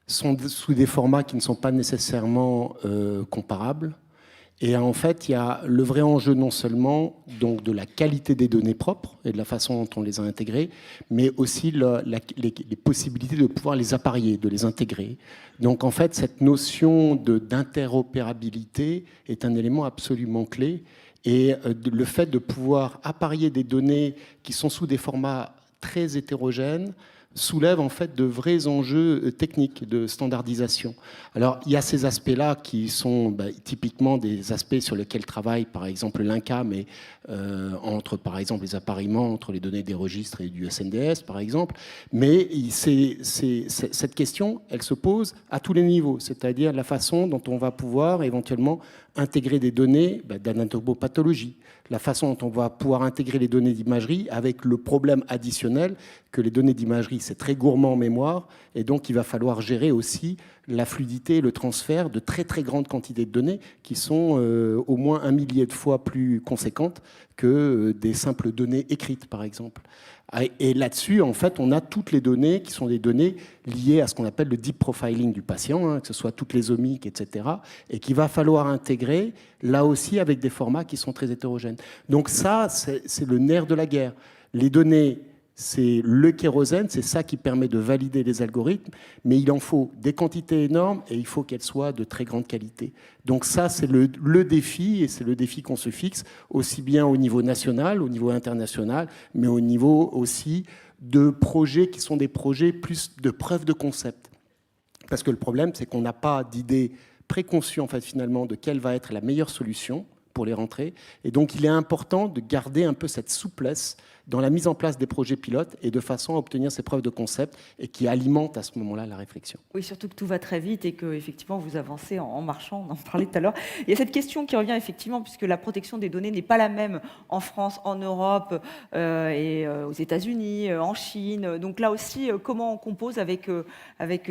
sont sous des formats qui ne sont pas nécessairement comparables. Et en fait, il y a le vrai enjeu non seulement donc, de la qualité des données propres et de la façon dont on les a intégrées, mais aussi les possibilités de pouvoir les apparier, de les intégrer. Donc en fait, cette notion d'interopérabilité est un élément absolument clé. Et le fait de pouvoir apparier des données qui sont sous des formats très hétérogènes soulève en fait de vrais enjeux techniques de standardisation. Alors il y a ces aspects-là qui sont typiquement des aspects sur lesquels travaille par exemple l'INCA, mais entre par exemple les appariements entre les données des registres et du SNDS par exemple. Mais cette question, elle se pose à tous les niveaux, c'est-à-dire la façon dont on va pouvoir éventuellement intégrer des données d'anatomopathologie, la façon dont on va pouvoir intégrer les données d'imagerie avec le problème additionnel que les données d'imagerie, c'est très gourmand en mémoire, et donc il va falloir gérer aussi la fluidité et le transfert de très très grandes quantités de données qui sont au moins 1 millier de fois plus conséquentes que des simples données écrites, par exemple. Et là-dessus, en fait, on a toutes les données qui sont des données liées à ce qu'on appelle le deep profiling du patient, que ce soit toutes les omiques, etc., et qu'il va falloir intégrer, là aussi, avec des formats qui sont très hétérogènes. Donc ça, c'est le nerf de la guerre. Les données, c'est le kérosène, c'est ça qui permet de valider les algorithmes, mais il en faut des quantités énormes et il faut qu'elles soient de très grande qualité. Donc ça, c'est le défi, et c'est le défi qu'on se fixe, aussi bien au niveau national, au niveau international, mais au niveau aussi de projets qui sont des projets plus de preuve de concept. Parce que le problème, c'est qu'on n'a pas d'idée préconçue, en fait, finalement, de quelle va être la meilleure solution pour les rentrées. Et donc, il est important de garder un peu cette souplesse dans la mise en place des projets pilotes et de façon à obtenir ces preuves de concept et qui alimentent à ce moment-là la réflexion. Oui, surtout que tout va très vite et que effectivement vous avancez en marchant, on en parlait tout à l'heure. Il y a cette question qui revient effectivement puisque la protection des données n'est pas la même en France, en Europe et aux États-Unis, en Chine. Donc là aussi, comment on compose avec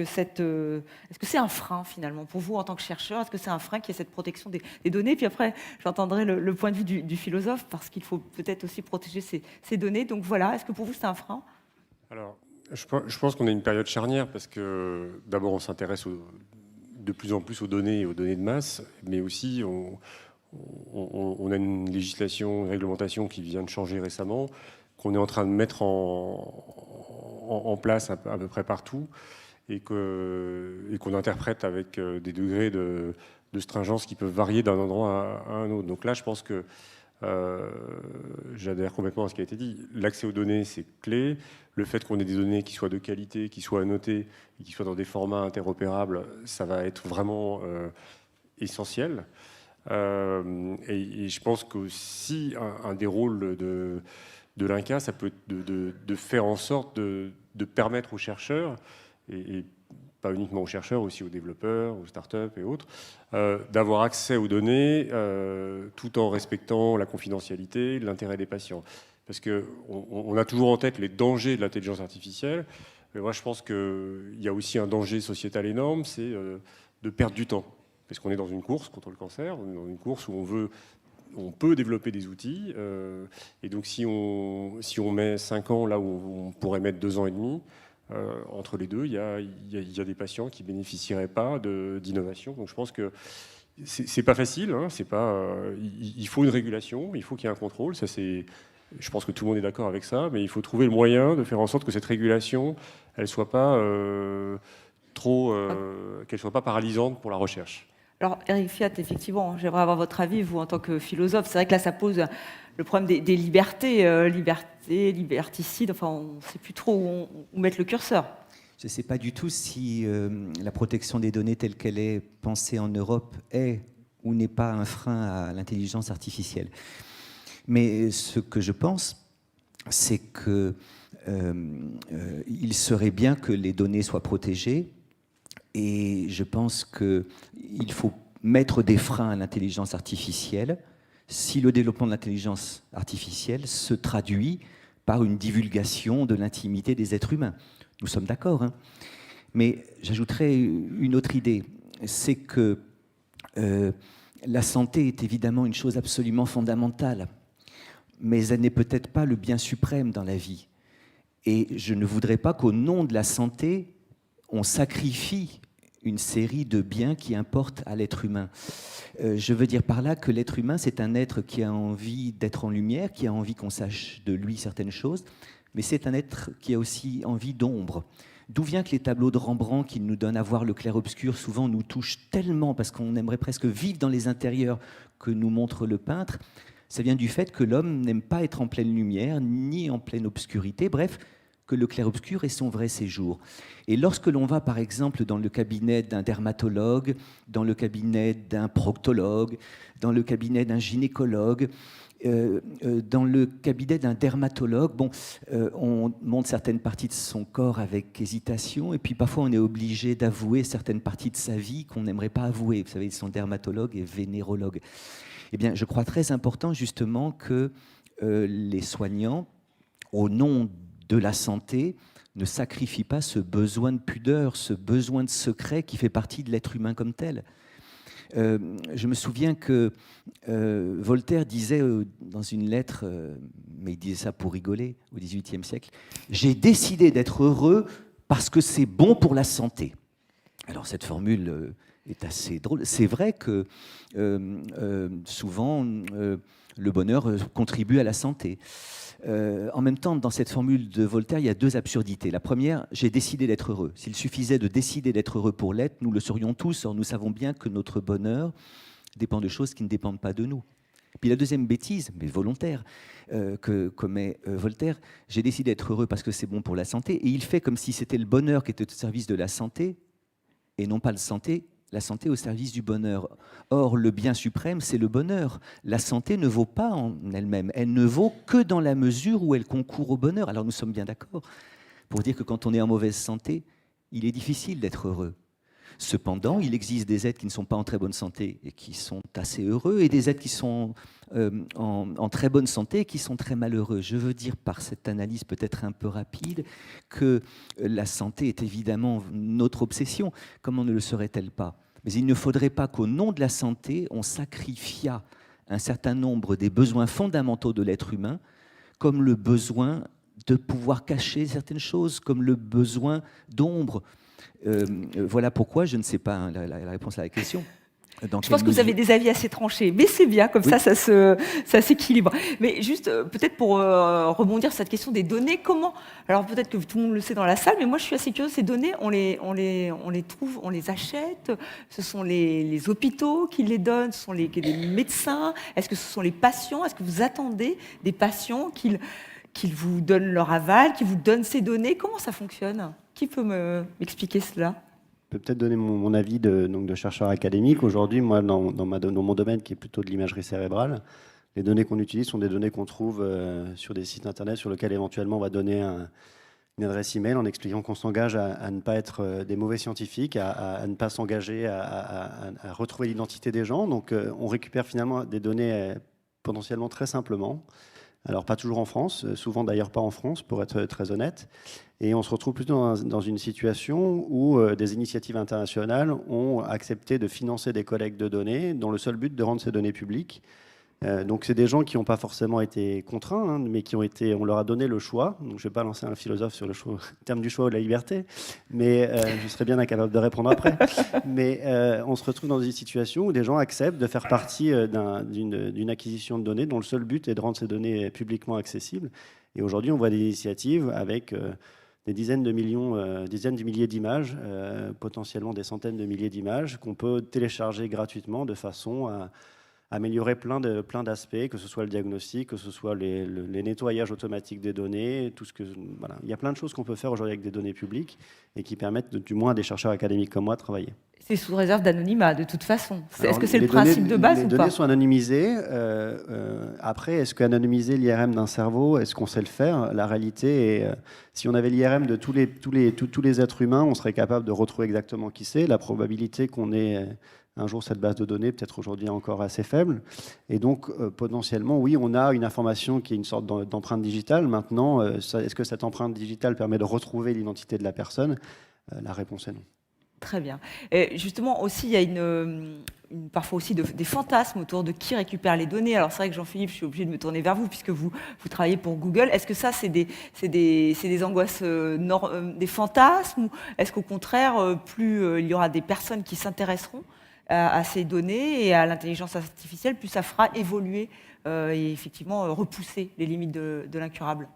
cette... Est-ce que c'est un frein finalement pour vous en tant que chercheur? Est-ce que c'est un frein qui est cette protection des données? Puis après, j'entendrai le point de vue du philosophe parce qu'il faut peut-être aussi protéger ces données. Donc voilà, est-ce que pour vous c'est un frein? Alors, je pense qu'on est une période charnière parce que d'abord on s'intéresse de plus en plus aux données et aux données de masse, mais aussi on a une législation, une réglementation qui vient de changer récemment, qu'on est en train de mettre en place à peu près partout et qu'on interprète avec des degrés de stringence qui peuvent varier d'un endroit à un autre. Donc là, je pense que j'adhère complètement à ce qui a été dit. L'accès aux données, c'est clé. Le fait qu'on ait des données qui soient de qualité, qui soient annotées et qui soient dans des formats interopérables, ça va être vraiment essentiel. Et je pense qu'aussi, un des rôles de l'INCa, ça peut être de faire en sorte de permettre aux chercheurs, et pas uniquement aux chercheurs, aussi aux développeurs, aux startups et autres, d'avoir accès aux données tout en respectant la confidentialité, l'intérêt des patients. Parce qu'on a toujours en tête les dangers de l'intelligence artificielle, mais moi je pense qu'il y a aussi un danger sociétal énorme, c'est de perdre du temps. Parce qu'on est dans une course contre le cancer, on est dans une course où on peut développer des outils, et donc si on met 5 ans là où on pourrait mettre 2 ans et demi, entre les deux, il y a des patients qui bénéficieraient pas d'innovation. Donc je pense que c'est pas facile, hein, il faut une régulation, il faut qu'il y ait un contrôle, je pense que tout le monde est d'accord avec ça, mais il faut trouver le moyen de faire en sorte que cette régulation, elle soit pas qu'elle soit pas paralysante pour la recherche. Alors, Eric Fiat, effectivement, j'aimerais avoir votre avis, vous, en tant que philosophe. C'est vrai que là, ça pose le problème des libertés, liberticides. Enfin, on ne sait plus trop où mettre le curseur. Je ne sais pas du tout si la protection des données telle qu'elle est pensée en Europe est ou n'est pas un frein à l'intelligence artificielle. Mais ce que je pense, c'est qu'il serait bien que les données soient protégées. Et je pense qu'il faut mettre des freins à l'intelligence artificielle si le développement de l'intelligence artificielle se traduit par une divulgation de l'intimité des êtres humains. Nous sommes d'accord, hein. Mais j'ajouterais une autre idée, c'est que la santé est évidemment une chose absolument fondamentale, mais elle n'est peut-être pas le bien suprême dans la vie. Et je ne voudrais pas qu'au nom de la santé, on sacrifie une série de biens qui importent à l'être humain. Je veux dire par là que l'être humain, c'est un être qui a envie d'être en lumière, qui a envie qu'on sache de lui certaines choses, mais c'est un être qui a aussi envie d'ombre. D'où vient que les tableaux de Rembrandt qui nous donnent à voir le clair-obscur souvent nous touchent tellement, parce qu'on aimerait presque vivre dans les intérieurs que nous montre le peintre? Ça vient du fait que l'homme n'aime pas être en pleine lumière, ni en pleine obscurité, bref, que le clair-obscur est son vrai séjour. Et lorsque l'on va, par exemple, dans le cabinet d'un dermatologue, dans le cabinet d'un proctologue, dans le cabinet d'un gynécologue, dans le cabinet d'un dermatologue, on montre certaines parties de son corps avec hésitation, et puis parfois on est obligé d'avouer certaines parties de sa vie qu'on n'aimerait pas avouer. Vous savez, ils sont dermatologues et vénérologues. Eh bien, je crois très important justement que les soignants, au nom de la santé, ne sacrifie pas ce besoin de pudeur, ce besoin de secret qui fait partie de l'être humain comme tel. Je me souviens que Voltaire disait dans une lettre, mais il disait ça pour rigoler au XVIIIe siècle, « J'ai décidé d'être heureux parce que c'est bon pour la santé ». Alors cette formule est assez drôle. C'est vrai que souvent le bonheur contribue à la santé. En même temps, dans cette formule de Voltaire, il y a 2 absurdités. La première, j'ai décidé d'être heureux. S'il suffisait de décider d'être heureux pour l'être, nous le serions tous. Or, nous savons bien que notre bonheur dépend de choses qui ne dépendent pas de nous. Puis la deuxième bêtise, mais volontaire, que commet Voltaire, j'ai décidé d'être heureux parce que c'est bon pour la santé. Et il fait comme si c'était le bonheur qui était au service de la santé, et non pas la santé au service du bonheur. Or, le bien suprême, c'est le bonheur. La santé ne vaut pas en elle-même. Elle ne vaut que dans la mesure où elle concourt au bonheur. Alors, nous sommes bien d'accord pour dire que quand on est en mauvaise santé, il est difficile d'être heureux. Cependant, il existe des êtres qui ne sont pas en très bonne santé et qui sont assez heureux, et des êtres qui sont en très bonne santé et qui sont très malheureux. Je veux dire par cette analyse peut-être un peu rapide que la santé est évidemment notre obsession. Comment ne le serait-elle pas? Mais il ne faudrait pas qu'au nom de la santé, on sacrifiât un certain nombre des besoins fondamentaux de l'être humain, comme le besoin de pouvoir cacher certaines choses, comme le besoin d'ombre. Voilà pourquoi, je ne sais pas hein, la réponse à la question. Je pense que vous avez des avis assez tranchés, mais c'est bien, comme ça s'équilibre. Mais juste, peut-être pour rebondir sur cette question des données, comment... Alors peut-être que tout le monde le sait dans la salle, mais moi je suis assez curieuse, ces données, on les trouve, on les achète, ce sont les hôpitaux qui les donnent, ce sont les médecins, est-ce que ce sont les patients, est-ce que vous attendez des patients qu'ils vous donnent leur aval, qu'ils vous donnent ces données? Comment ça fonctionne? Qui peut m'expliquer cela? peux peut-être donner mon avis de chercheur académique. Aujourd'hui, moi, dans mon domaine qui est plutôt de l'imagerie cérébrale, les données qu'on utilise sont des données qu'on trouve sur des sites internet sur lesquels éventuellement on va donner une adresse email en expliquant qu'on s'engage à ne pas être des mauvais scientifiques, à ne pas s'engager à retrouver l'identité des gens. Donc on récupère finalement des données potentiellement très simplement. Alors pas toujours en France, souvent d'ailleurs pas en France pour être très honnête. Et on se retrouve plutôt dans une situation où des initiatives internationales ont accepté de financer des collectes de données dont le seul but de rendre ces données publiques. Donc c'est des gens qui n'ont pas forcément été contraints, hein, mais on leur a donné le choix. Donc, je ne vais pas lancer un philosophe sur le terme du choix ou de la liberté, mais je serais bien incapable de répondre après. Mais on se retrouve dans une situation où des gens acceptent de faire partie d'une acquisition de données dont le seul but est de rendre ces données publiquement accessibles. Et aujourd'hui, on voit des initiatives avec des dizaines de milliers d'images, potentiellement des centaines de milliers d'images qu'on peut télécharger gratuitement de façon à améliorer plein d'aspects, que ce soit le diagnostic, que ce soit les nettoyages automatiques des données, voilà. Il y a plein de choses qu'on peut faire aujourd'hui avec des données publiques et qui permettent du moins à des chercheurs académiques comme moi de travailler. C'est sous réserve d'anonymat, de toute façon. Est-ce que c'est le principe de base ou pas ? Les données sont anonymisées. Après, est-ce qu'anonymiser l'IRM d'un cerveau, est-ce qu'on sait le faire ? La réalité est, si on avait l'IRM de tous les êtres humains, on serait capable de retrouver exactement qui c'est. La probabilité qu'on ait un jour cette base de données, peut-être aujourd'hui encore assez faible. Et donc, potentiellement, oui, on a une information qui est une sorte d'empreinte digitale. Maintenant, est-ce que cette empreinte digitale permet de retrouver l'identité de la personne ? La réponse est non. Très bien. Et justement, aussi, il y a parfois aussi des fantasmes autour de qui récupère les données. Alors, c'est vrai que Jean-Philippe, je suis obligée de me tourner vers vous, puisque vous travaillez pour Google. Est-ce que ça, c'est des angoisses, des fantasmes, ou est-ce qu'au contraire, plus il y aura des personnes qui s'intéresseront à ces données et à l'intelligence artificielle, plus ça fera évoluer et effectivement repousser les limites de l'incurable?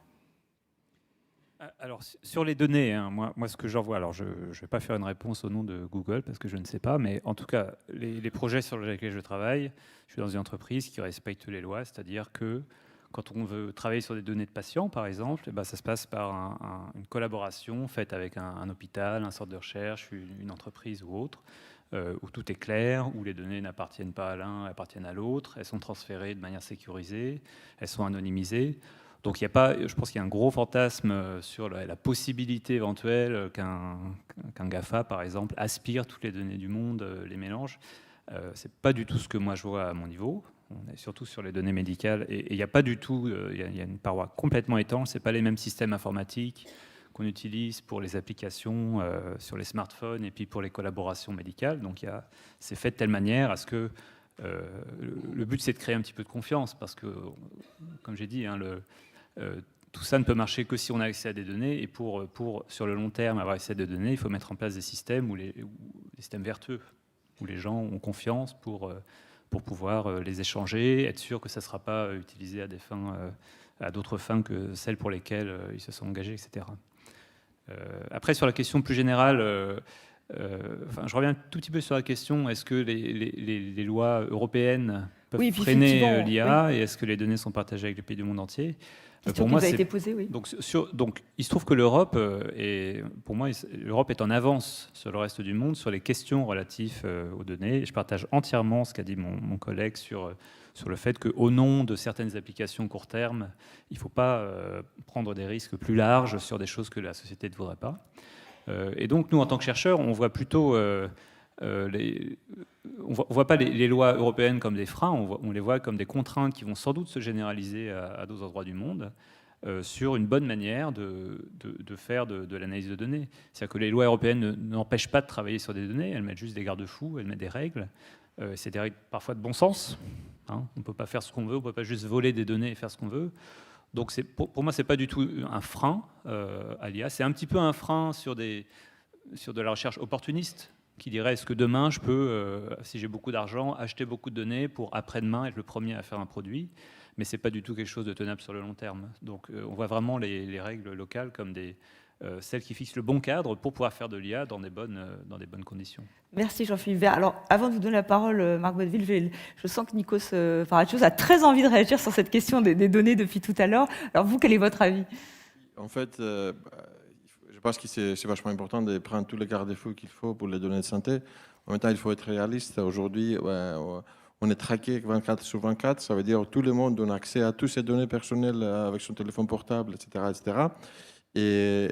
Alors, sur les données, hein, moi, ce que j'en vois, alors je ne vais pas faire une réponse au nom de Google parce que je ne sais pas, mais en tout cas, les projets sur lesquels je travaille, je suis dans une entreprise qui respecte les lois, c'est-à-dire que quand on veut travailler sur des données de patients, par exemple, eh ben, ça se passe par une collaboration faite avec un hôpital, un centre de recherche, une entreprise ou autre, où tout est clair, où les données n'appartiennent pas à l'un, appartiennent à l'autre, elles sont transférées de manière sécurisée, elles sont anonymisées. Donc je pense qu'il y a un gros fantasme sur la possibilité éventuelle qu'un GAFA, par exemple, aspire toutes les données du monde, les mélange. C'est pas du tout ce que moi je vois à mon niveau. On est surtout sur les données médicales et il n'y a pas du tout, il y a une paroi complètement étanche. C'est pas les mêmes systèmes informatiques qu'on utilise pour les applications sur les smartphones et puis pour les collaborations médicales. Donc c'est fait de telle manière à ce que le but c'est de créer un petit peu de confiance parce que, comme j'ai dit, hein, tout ça ne peut marcher que si on a accès à des données et pour sur le long terme avoir accès à des données, il faut mettre en place des systèmes des systèmes vertueux où les gens ont confiance pour pouvoir les échanger, être sûr que ça ne sera pas utilisé à d'autres fins que celles pour lesquelles ils se sont engagés, etc. Après, sur la question plus générale, je reviens un tout petit peu sur la question, est-ce que les lois européennes peuvent freiner l'IA et est-ce que les données sont partagées avec les pays du monde entier ? Pour moi, ça a été posé, oui. Donc, il se trouve que l'Europe est en avance sur le reste du monde sur les questions relatives aux données. Je partage entièrement ce qu'a dit mon collègue sur le fait qu'au nom de certaines applications court terme, il ne faut pas prendre des risques plus larges sur des choses que la société ne voudrait pas. Et donc, nous, en tant que chercheurs, on voit plutôt... on voit pas les lois européennes comme des freins, on les voit comme des contraintes qui vont sans doute se généraliser à d'autres endroits du monde sur une bonne manière de faire de l'analyse de données. C'est-à-dire que les lois européennes n'empêchent pas de travailler sur des données, elles mettent juste des garde-fous, elles mettent des règles. C'est des règles parfois de bon sens. Hein. On ne peut pas faire ce qu'on veut, on ne peut pas juste voler des données et faire ce qu'on veut. Donc pour moi, ce n'est pas du tout un frein à l'IA. C'est un petit peu un frein sur de la recherche opportuniste, qui dirait est-ce que demain je peux, si j'ai beaucoup d'argent, acheter beaucoup de données pour après-demain être le premier à faire un produit, mais ce n'est pas du tout quelque chose de tenable sur le long terme. Donc on voit vraiment les règles locales comme celles qui fixent le bon cadre pour pouvoir faire de l'IA dans des bonnes conditions. Merci Jean-Philippe Vert. Alors avant de vous donner la parole, Marc Botteville, je sens que Nikos Paragios a très envie de réagir sur cette question des données depuis tout à l'heure. Alors vous, quel est votre avis ? En fait, je pense que c'est vachement important de prendre tous les garde-fous qu'il faut pour les données de santé. En même temps, il faut être réaliste. Aujourd'hui, on est traqué 24 sur 24. Ça veut dire que tout le monde a accès à toutes ces données personnelles avec son téléphone portable, etc., etc. Et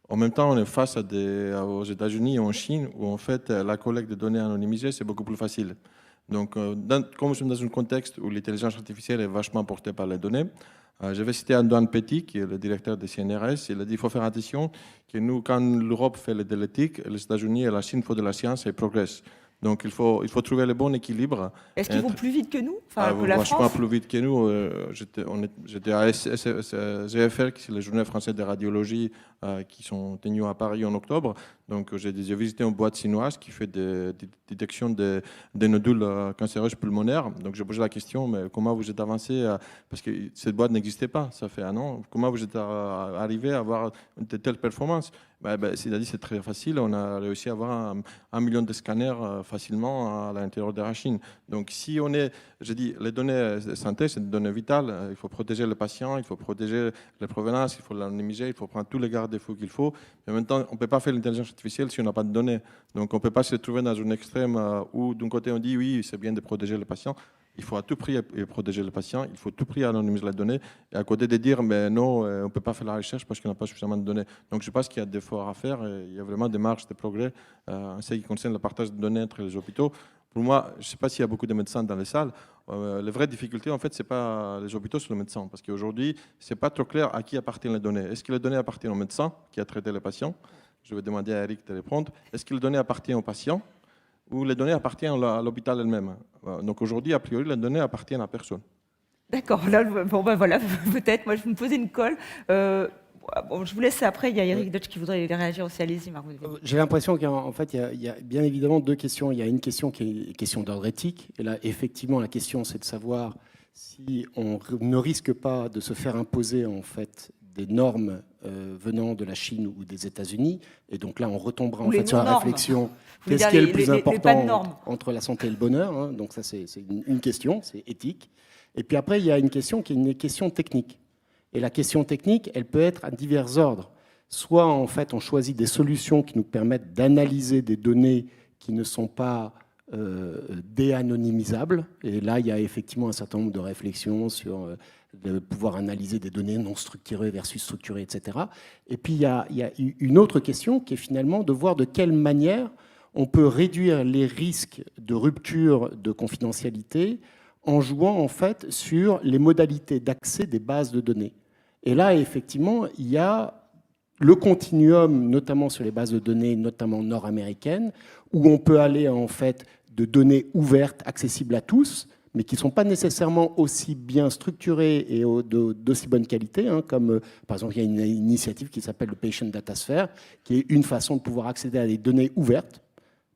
en même temps, on est face aux États-Unis et en Chine, où en fait, la collecte de données anonymisées, c'est beaucoup plus facile. Donc, comme nous sommes dans un contexte où l'intelligence artificielle est vachement portée par les données, je vais citer Antoine Petit, qui est le directeur des CNRS. Il a dit qu'il faut faire attention que nous, quand l'Europe fait de l'éthique, les États-Unis et la Chine font de la science et ils progressent. Donc il faut trouver le bon équilibre. Est-ce qu'ils vont plus vite que nous, que la vachement France? plus vite que nous. J'étais à GFR, qui c'est les journées françaises de radiologie qui sont tenues à Paris en octobre. Donc j'ai visité une boîte chinoise qui fait des détections des nodules cancéreux pulmonaires. Donc j'ai posé la question, mais comment vous êtes avancé parce que cette boîte n'existait pas, ça fait un an. Comment vous êtes arrivé à avoir de telles performances? Il a dit c'est très facile, on a réussi à avoir 1 million de scanners facilement à l'intérieur de la Chine. Donc si on est, je dis, les données de santé, c'est des données vitales, il faut protéger le patient, il faut protéger les provenances, il faut l'anonymiser, il faut prendre tous les garde-fous qu'il faut. Mais en même temps, on ne peut pas faire l'intelligence artificielle si on n'a pas de données. Donc on ne peut pas se trouver dans un extrême où d'un côté on dit oui, c'est bien de protéger le patient. Il faut à tout prix protéger le patient, il faut à tout prix anonymiser les données, et à côté de dire, mais non, on ne peut pas faire la recherche parce qu'on n'a pas suffisamment de données. Donc je pense qu'il y a des efforts à faire, et il y a vraiment des marges de progrès en ce qui concerne le partage de données entre les hôpitaux. Pour moi, je ne sais pas s'il y a beaucoup de médecins dans les salles. La vraie difficulté, en fait, ce n'est pas les hôpitaux, c'est le médecin. Parce qu'aujourd'hui, ce n'est pas trop clair à qui appartiennent les données. Est-ce que les données appartiennent au médecin qui a traité le patient? Je vais demander à Eric de répondre. Est-ce que les données appartiennent au patient? Où les données appartiennent à l'hôpital elle-même. Donc aujourd'hui, a priori, les données appartiennent à personne. D'accord, là, bon ben voilà, peut-être, moi je vais me poser une colle. Bon, je vous laisse après, il y a Eric Deutsch qui voudrait réagir aussi, allez-y Marc. J'ai l'impression qu'en fait, il y a bien évidemment deux questions. Il y a une question qui est une question d'ordre éthique, et là, effectivement, la question, c'est de savoir si on ne risque pas de se faire imposer, en fait, des normes venant de la Chine ou des États-Unis. Et donc là, on retombera en fait sur la réflexion. Qu'est-ce qui est le plus important entre la santé et le bonheur, hein? Donc ça, c'est une question, c'est éthique. Et puis après, il y a une question qui est une question technique. Et la question technique, elle peut être à divers ordres. Soit, en fait, on choisit des solutions qui nous permettent d'analyser des données qui ne sont pas déanonymisables. Et là, il y a effectivement un certain nombre de réflexions sur de pouvoir analyser des données non structurées versus structurées, etc. Et puis, il y a une autre question qui est finalement de voir de quelle manière on peut réduire les risques de rupture de confidentialité en jouant en fait sur les modalités d'accès des bases de données. Et là, effectivement, il y a le continuum, notamment sur les bases de données, notamment nord-américaines, où on peut aller en fait de données ouvertes, accessibles à tous, mais qui ne sont pas nécessairement aussi bien structurées et d'aussi bonne qualité, hein, comme par exemple, il y a une initiative qui s'appelle le Patient Data Sphere, qui est une façon de pouvoir accéder à des données ouvertes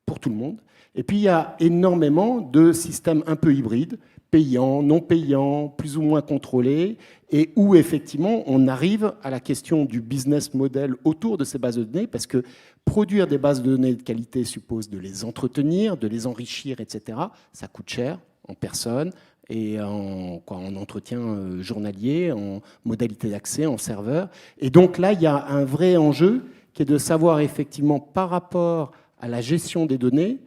pour tout le monde. Et puis, il y a énormément de systèmes un peu hybrides, payants, non payants, plus ou moins contrôlés, et où effectivement on arrive à la question du business model autour de ces bases de données, parce que produire des bases de données de qualité suppose de les entretenir, de les enrichir, etc. Ça coûte cher en personnes et en entretien journalier, en modalité d'accès, en serveur. Et donc là, il y a un vrai enjeu qui est de savoir effectivement par rapport à la gestion des données,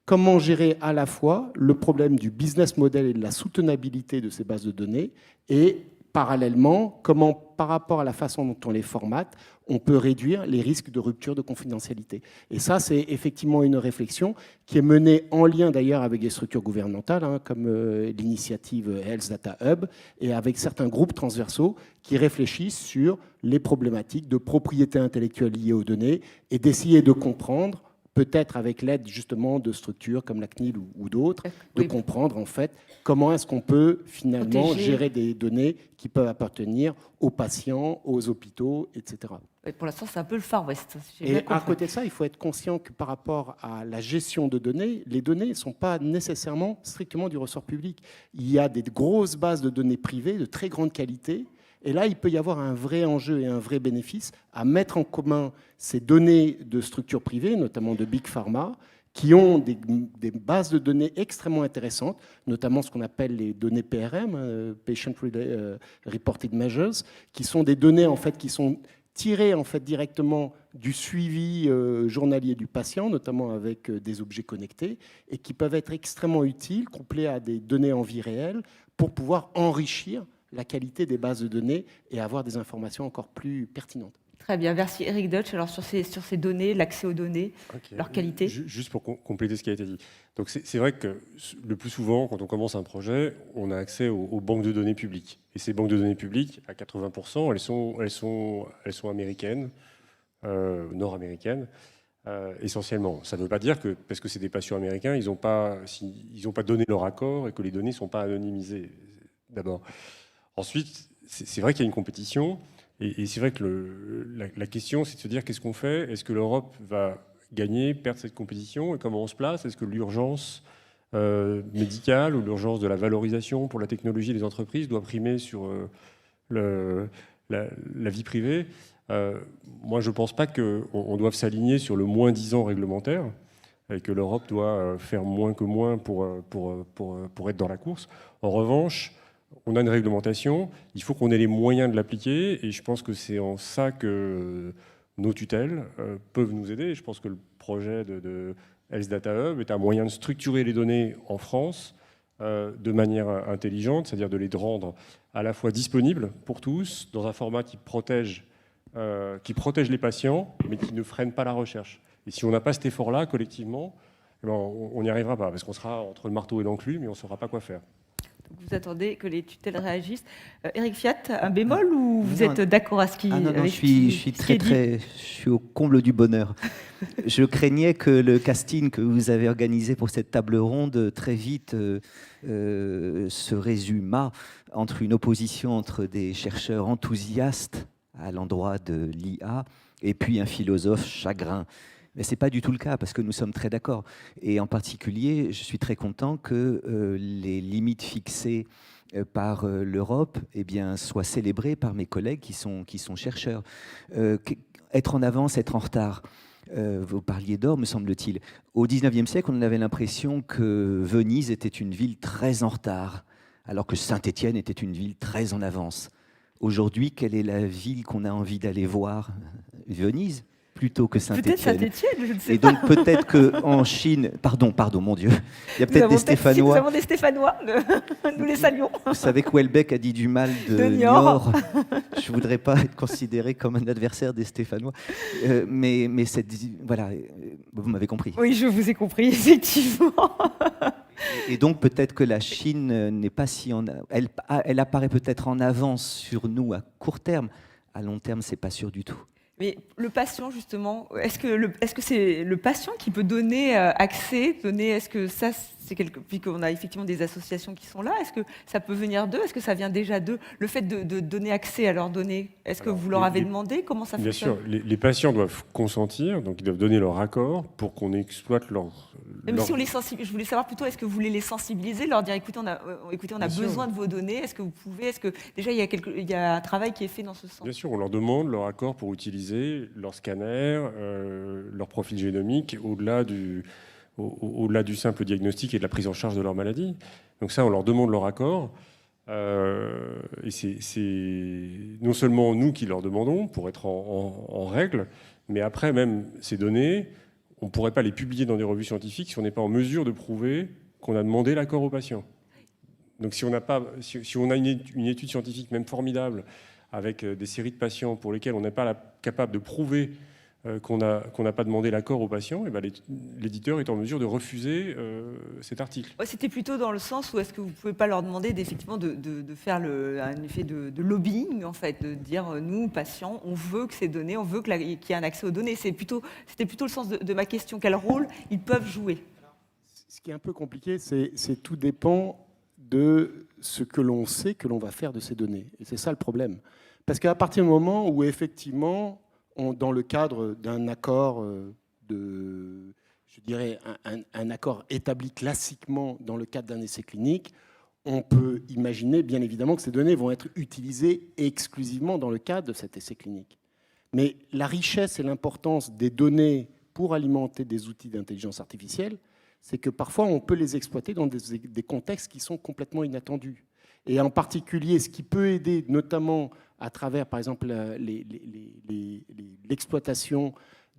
comment gérer à la fois le problème du business model et de la soutenabilité de ces bases de données et parallèlement, comment par rapport à la façon dont on les formate, on peut réduire les risques de rupture de confidentialité. Et ça, c'est effectivement une réflexion qui est menée en lien d'ailleurs avec des structures gouvernementales, hein, comme l'initiative Health Data Hub, et avec certains groupes transversaux qui réfléchissent sur les problématiques de propriété intellectuelle liées aux données et d'essayer de comprendre, peut-être avec l'aide justement de structures comme la CNIL ou d'autres, de comprendre en fait comment est-ce qu'on peut finalement gérer des données qui peuvent appartenir aux patients, aux hôpitaux, etc. Et pour l'instant, c'est un peu le Far West. Et à côté de ça, il faut être conscient que par rapport à la gestion de données, les données ne sont pas nécessairement strictement du ressort public. Il y a des grosses bases de données privées de très grande qualité. Et là, il peut y avoir un vrai enjeu et un vrai bénéfice à mettre en commun ces données de structures privées, notamment de Big Pharma, qui ont des bases de données extrêmement intéressantes, notamment ce qu'on appelle les données PRM, Patient Reported Measures, qui sont des données en fait, qui sont tirées en fait, directement du suivi journalier du patient, notamment avec des objets connectés, et qui peuvent être extrêmement utiles, couplés à des données en vie réelle, pour pouvoir enrichir la qualité des bases de données et avoir des informations encore plus pertinentes. Très bien, merci Eric Deutsch. Alors sur ces données, l'accès aux données, leur qualité. Juste pour compléter ce qui a été dit. Donc c'est vrai que le plus souvent, quand on commence un projet, on a accès aux banques de données publiques. Et ces banques de données publiques, à 80%, elles sont américaines, nord-américaines, essentiellement. Ça ne veut pas dire que, parce que c'est des patients américains, ils n'ont pas donné leur accord et que les données ne sont pas anonymisées, d'abord. Ensuite, c'est vrai qu'il y a une compétition. Et c'est vrai que la question, c'est de se dire qu'est-ce qu'on fait? Est-ce que l'Europe va gagner, perdre cette compétition? Et comment on se place? Est-ce que l'urgence médicale ou l'urgence de la valorisation pour la technologie des entreprises doit primer sur la vie privée? Moi, je ne pense pas qu'on doive s'aligner sur le moins 10 ans réglementaire et que l'Europe doit faire moins que moins pour être dans la course. En revanche, on a une réglementation, il faut qu'on ait les moyens de l'appliquer, et je pense que c'est en ça que nos tutelles peuvent nous aider. Je pense que le projet de Health Data Hub est un moyen de structurer les données en France de manière intelligente, c'est-à-dire de les rendre à la fois disponibles pour tous, dans un format qui protège les patients, mais qui ne freine pas la recherche. Et si on n'a pas cet effort-là, collectivement, eh ben, on n'y arrivera pas, parce qu'on sera entre le marteau et l'enclume, mais on ne saura pas quoi faire. Vous attendez que les tutelles réagissent. Eric Fiat, un bémol ou vous êtes d'accord à ce qui je suis au comble du bonheur. Je craignais que le casting que vous avez organisé pour cette table ronde très vite se résumât entre une opposition entre des chercheurs enthousiastes à l'endroit de l'IA et puis un philosophe chagrin. Mais ce n'est pas du tout le cas, parce que nous sommes très d'accord. Et en particulier, je suis très content que les limites fixées par l'Europe soient célébrées par mes collègues qui sont chercheurs. Être en avance, être en retard. Vous parliez d'or, me semble-t-il. Au XIXe siècle, on avait l'impression que Venise était une ville très en retard, alors que Saint-Étienne était une ville très en avance. Aujourd'hui, quelle est la ville qu'on a envie d'aller voir? Venise plutôt que Saint-Étienne. Peut-être Saint-Étienne, je ne sais pas. Et pas. donc peut-être qu'en Chine... Pardon, mon Dieu. Il y a peut-être des Stéphanois. Nous avons des Stéphanois, nous les saluons. Vous savez que Houellebecq a dit du mal de Niort. Je ne voudrais pas être considéré comme un adversaire des Stéphanois. Mais voilà, vous m'avez compris. Oui, je vous ai compris, effectivement. Et donc peut-être que la Chine n'est pas si... Elle apparaît peut-être en avance sur nous à court terme. À long terme, ce n'est pas sûr du tout. Mais le patient, justement, est-ce que c'est le patient qui peut donner accès, est-ce que ça, c'est puis qu'on a effectivement des associations qui sont là, est-ce que ça peut venir d'eux? Est-ce que ça vient déjà d'eux? Le fait de donner accès à leurs données, est-ce que vous leur avez demandé? Comment ça fonctionne? Bien sûr, les patients doivent consentir, donc ils doivent donner leur accord pour qu'on exploite leur... Même si on les sensibilise, je voulais savoir plutôt, est-ce que vous voulez les sensibiliser, leur dire, écoutez, on a besoin de vos données, est-ce que vous pouvez, est-ce que déjà il y a un travail qui est fait dans ce sens? Bien sûr, on leur demande leur accord pour utiliser leur scanner, leur profil génomique, au-delà du simple diagnostic et de la prise en charge de leur maladie. Donc ça, on leur demande leur accord. Et c'est non seulement nous qui leur demandons pour être en règle, mais après même ces données, on ne pourrait pas les publier dans des revues scientifiques si on n'est pas en mesure de prouver qu'on a demandé l'accord au patient. Donc si on a une étude scientifique même formidable avec des séries de patients pour lesquels on n'est pas capable de prouver qu'on n'a pas demandé l'accord au patient, et ben l'éditeur est en mesure de refuser cet article. C'était plutôt dans le sens où est-ce que vous ne pouvez pas leur demander effectivement de faire un effet de lobbying, en fait, de dire nous, patients, on veut que ces données, on veut qu'il y ait un accès aux données. C'était plutôt le sens de ma question. Quel rôle ils peuvent jouer? Ce qui est un peu compliqué, c'est tout dépend de ce que l'on sait que l'on va faire de ces données. Et c'est ça le problème. Parce qu'à partir du moment où effectivement... dans le cadre d'un accord un accord établi classiquement dans le cadre d'un essai clinique, on peut imaginer bien évidemment que ces données vont être utilisées exclusivement dans le cadre de cet essai clinique. Mais la richesse et l'importance des données pour alimenter des outils d'intelligence artificielle, c'est que parfois on peut les exploiter dans des contextes qui sont complètement inattendus. Et en particulier, ce qui peut aider notamment à travers, par exemple, l'exploitation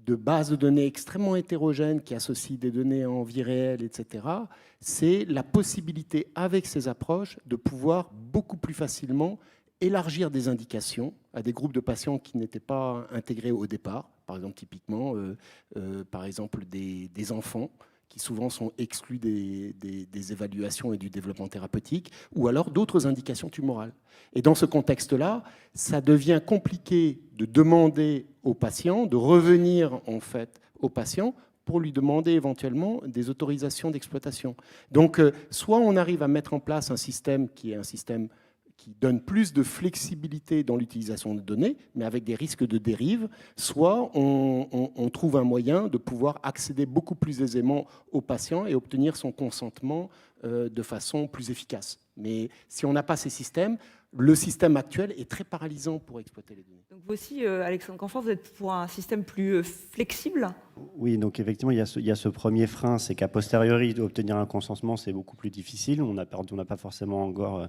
de bases de données extrêmement hétérogènes qui associent des données en vie réelle, etc., c'est la possibilité, avec ces approches, de pouvoir beaucoup plus facilement élargir des indications à des groupes de patients qui n'étaient pas intégrés au départ. Par exemple, typiquement, par exemple, des enfants qui souvent sont exclus des évaluations et du développement thérapeutique, ou alors d'autres indications tumorales. Et dans ce contexte-là, ça devient compliqué de demander au patient, de revenir en fait au patient pour lui demander éventuellement des autorisations d'exploitation. Donc, soit on arrive à mettre en place un système qui est un système qui donne plus de flexibilité dans l'utilisation de données, mais avec des risques de dérive, soit on trouve un moyen de pouvoir accéder beaucoup plus aisément au patient et obtenir son consentement de façon plus efficace. Mais si on n'a pas ces systèmes, le système actuel est très paralysant pour exploiter les données. Donc vous aussi, Alexandre Canfort, vous êtes pour un système plus flexible? Oui, donc effectivement, il y a ce premier frein, c'est qu'à posteriori, obtenir un consentement, c'est beaucoup plus difficile. On n'a pas forcément encore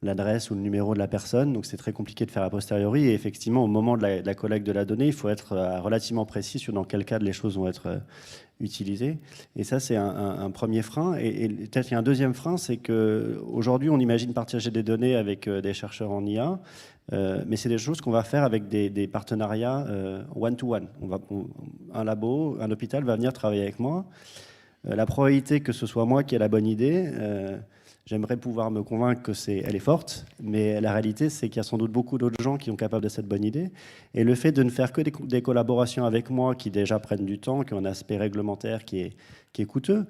l'adresse ou le numéro de la personne, donc c'est très compliqué de faire a posteriori. Et effectivement, au moment de la collecte de la donnée, il faut être relativement précis sur dans quel cadre les choses vont être utilisées. Et ça, c'est un premier frein. Et peut-être qu'il y a un deuxième frein, c'est qu'aujourd'hui, on imagine partager des données avec des chercheurs en IA, mais c'est des choses qu'on va faire avec des partenariats one-to-one. Un labo, un hôpital va venir travailler avec moi. La probabilité que ce soit moi qui ai la bonne idée, j'aimerais pouvoir me convaincre qu'elle est forte, mais la réalité, c'est qu'il y a sans doute beaucoup d'autres gens qui sont capables de cette bonne idée. Et le fait de ne faire que des collaborations avec moi qui déjà prennent du temps, qui ont un aspect réglementaire qui est coûteux,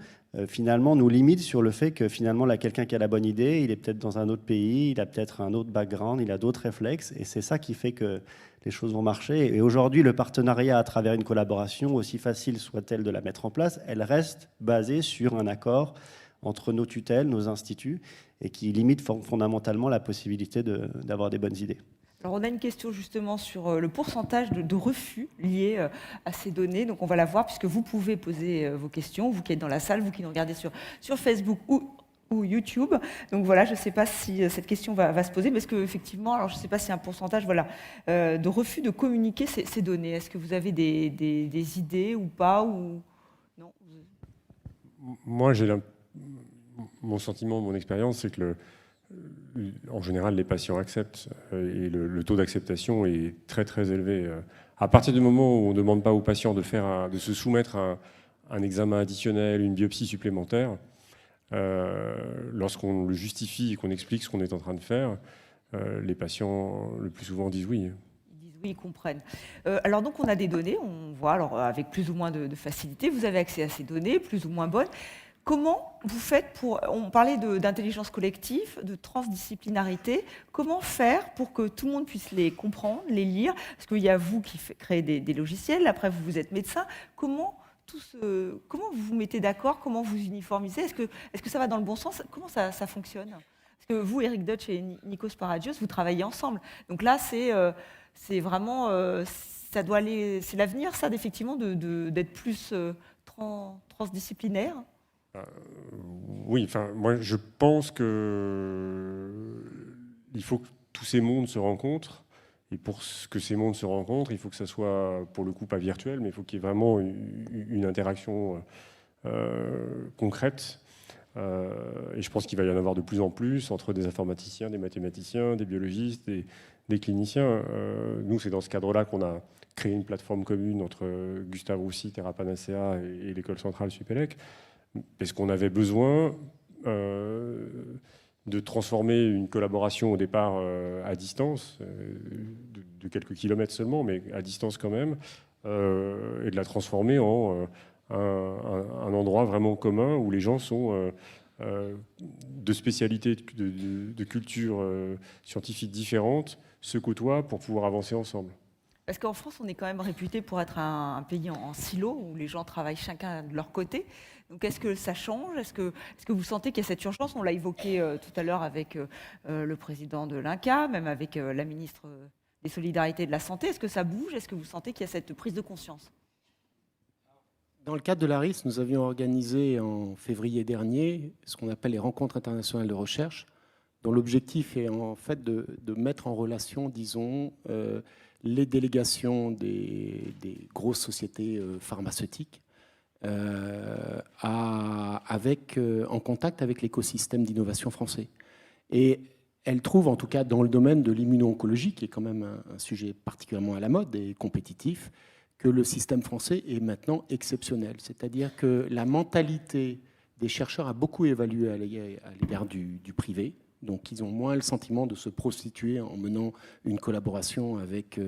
finalement nous limite sur le fait que finalement, là, quelqu'un qui a la bonne idée, il est peut-être dans un autre pays, il a peut-être un autre background, il a d'autres réflexes, et c'est ça qui fait que les choses vont marcher. Et aujourd'hui, le partenariat à travers une collaboration, aussi facile soit-elle de la mettre en place, elle reste basée sur un accord entre nos tutelles, nos instituts, et qui limite fondamentalement la possibilité d'avoir des bonnes idées. Alors on a une question justement sur le pourcentage de refus liés à ces données. Donc on va la voir puisque vous pouvez poser vos questions, vous qui êtes dans la salle, vous qui nous regardez sur Facebook ou YouTube. Donc voilà, je ne sais pas si cette question va se poser, mais est-ce qu'effectivement, alors je ne sais pas si un pourcentage de refus de communiquer ces données. Est-ce que vous avez des idées ou pas ou... Non. Moi, mon sentiment, mon expérience, c'est que en général, les patients acceptent et le taux d'acceptation est très très élevé. À partir du moment où on ne demande pas aux patients de se soumettre à un examen additionnel, une biopsie supplémentaire, lorsqu'on le justifie et qu'on explique ce qu'on est en train de faire, les patients le plus souvent disent oui. Ils comprennent. Alors donc on a des données, on voit alors avec plus ou moins de facilité, vous avez accès à ces données, plus ou moins bonnes. Comment vous faites on parlait d'intelligence collective, de transdisciplinarité, comment faire pour que tout le monde puisse les comprendre, les lire? Parce qu'il y a vous qui créez des logiciels, après vous êtes médecin, comment vous vous mettez d'accord, comment vous uniformisez? Est-ce que ça va dans le bon sens? Comment ça fonctionne? Parce que vous, Eric Deutsch et Nikos Paragios, vous travaillez ensemble. Donc là, c'est vraiment, ça doit aller, c'est l'avenir, ça, effectivement, d'être plus transdisciplinaire. Oui, enfin, moi, je pense qu'il faut que tous ces mondes se rencontrent. Et pour que ces mondes se rencontrent, il faut que ça soit, pour le coup, pas virtuel, mais il faut qu'il y ait vraiment une interaction concrète. Et je pense qu'il va y en avoir de plus en plus entre des informaticiens, des mathématiciens, des biologistes, des cliniciens. Nous, c'est dans ce cadre-là qu'on a créé une plateforme commune entre Gustave Roussy, Terra Panacea et l'école centrale Supélec, parce qu'on avait besoin de transformer une collaboration au départ à distance, de quelques kilomètres seulement, mais à distance quand même, et de la transformer en un endroit vraiment commun où les gens sont de spécialités, de cultures scientifiques différentes, se côtoient pour pouvoir avancer ensemble. Parce qu'en France, on est quand même réputé pour être un pays en silo, où les gens travaillent chacun de leur côté. Donc est-ce que ça change? Est-ce que vous sentez qu'il y a cette urgence? On l'a évoqué tout à l'heure avec le président de l'INCa, même avec la ministre des Solidarités et de la Santé. Est-ce que ça bouge? Est-ce que vous sentez qu'il y a cette prise de conscience? Dans le cadre de l'ARIS, nous avions organisé en février dernier ce qu'on appelle les rencontres internationales de recherche. dont l'objectif est en fait de mettre en relation, disons, les délégations des grosses sociétés pharmaceutiques en contact avec l'écosystème d'innovation français. Et elle trouve, en tout cas dans le domaine de l'immuno-oncologie, qui est quand même un sujet particulièrement à la mode et compétitif, que le système français est maintenant exceptionnel. C'est-à-dire que la mentalité des chercheurs a beaucoup évolué à l'égard du privé. Donc, ils ont moins le sentiment de se prostituer en menant une collaboration avec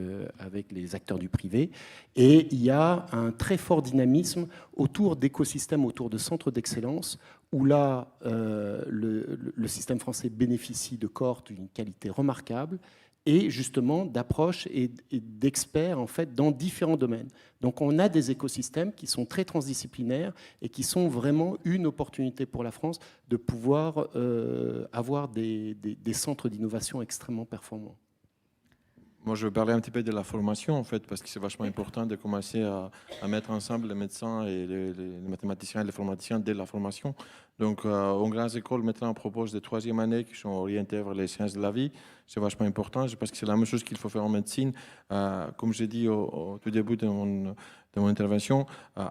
les acteurs du privé. Et il y a un très fort dynamisme autour d'écosystèmes, autour de centres d'excellence, où là, le système français bénéficie de cohortes d'une qualité remarquable et justement d'approches et d'experts en fait, dans différents domaines. Donc on a des écosystèmes qui sont très transdisciplinaires et qui sont vraiment une opportunité pour la France de pouvoir avoir des centres d'innovation extrêmement performants. Moi, je vais parler un petit peu de la formation, en fait, parce que c'est vachement important de commencer à mettre ensemble les médecins et les mathématiciens et les informaticiens dès la formation. Donc, en grandes écoles, maintenant, on propose des troisième années qui sont orientées vers les sciences de la vie. C'est vachement important. Je pense que c'est la même chose qu'il faut faire en médecine. Comme j'ai dit au tout début de mon intervention,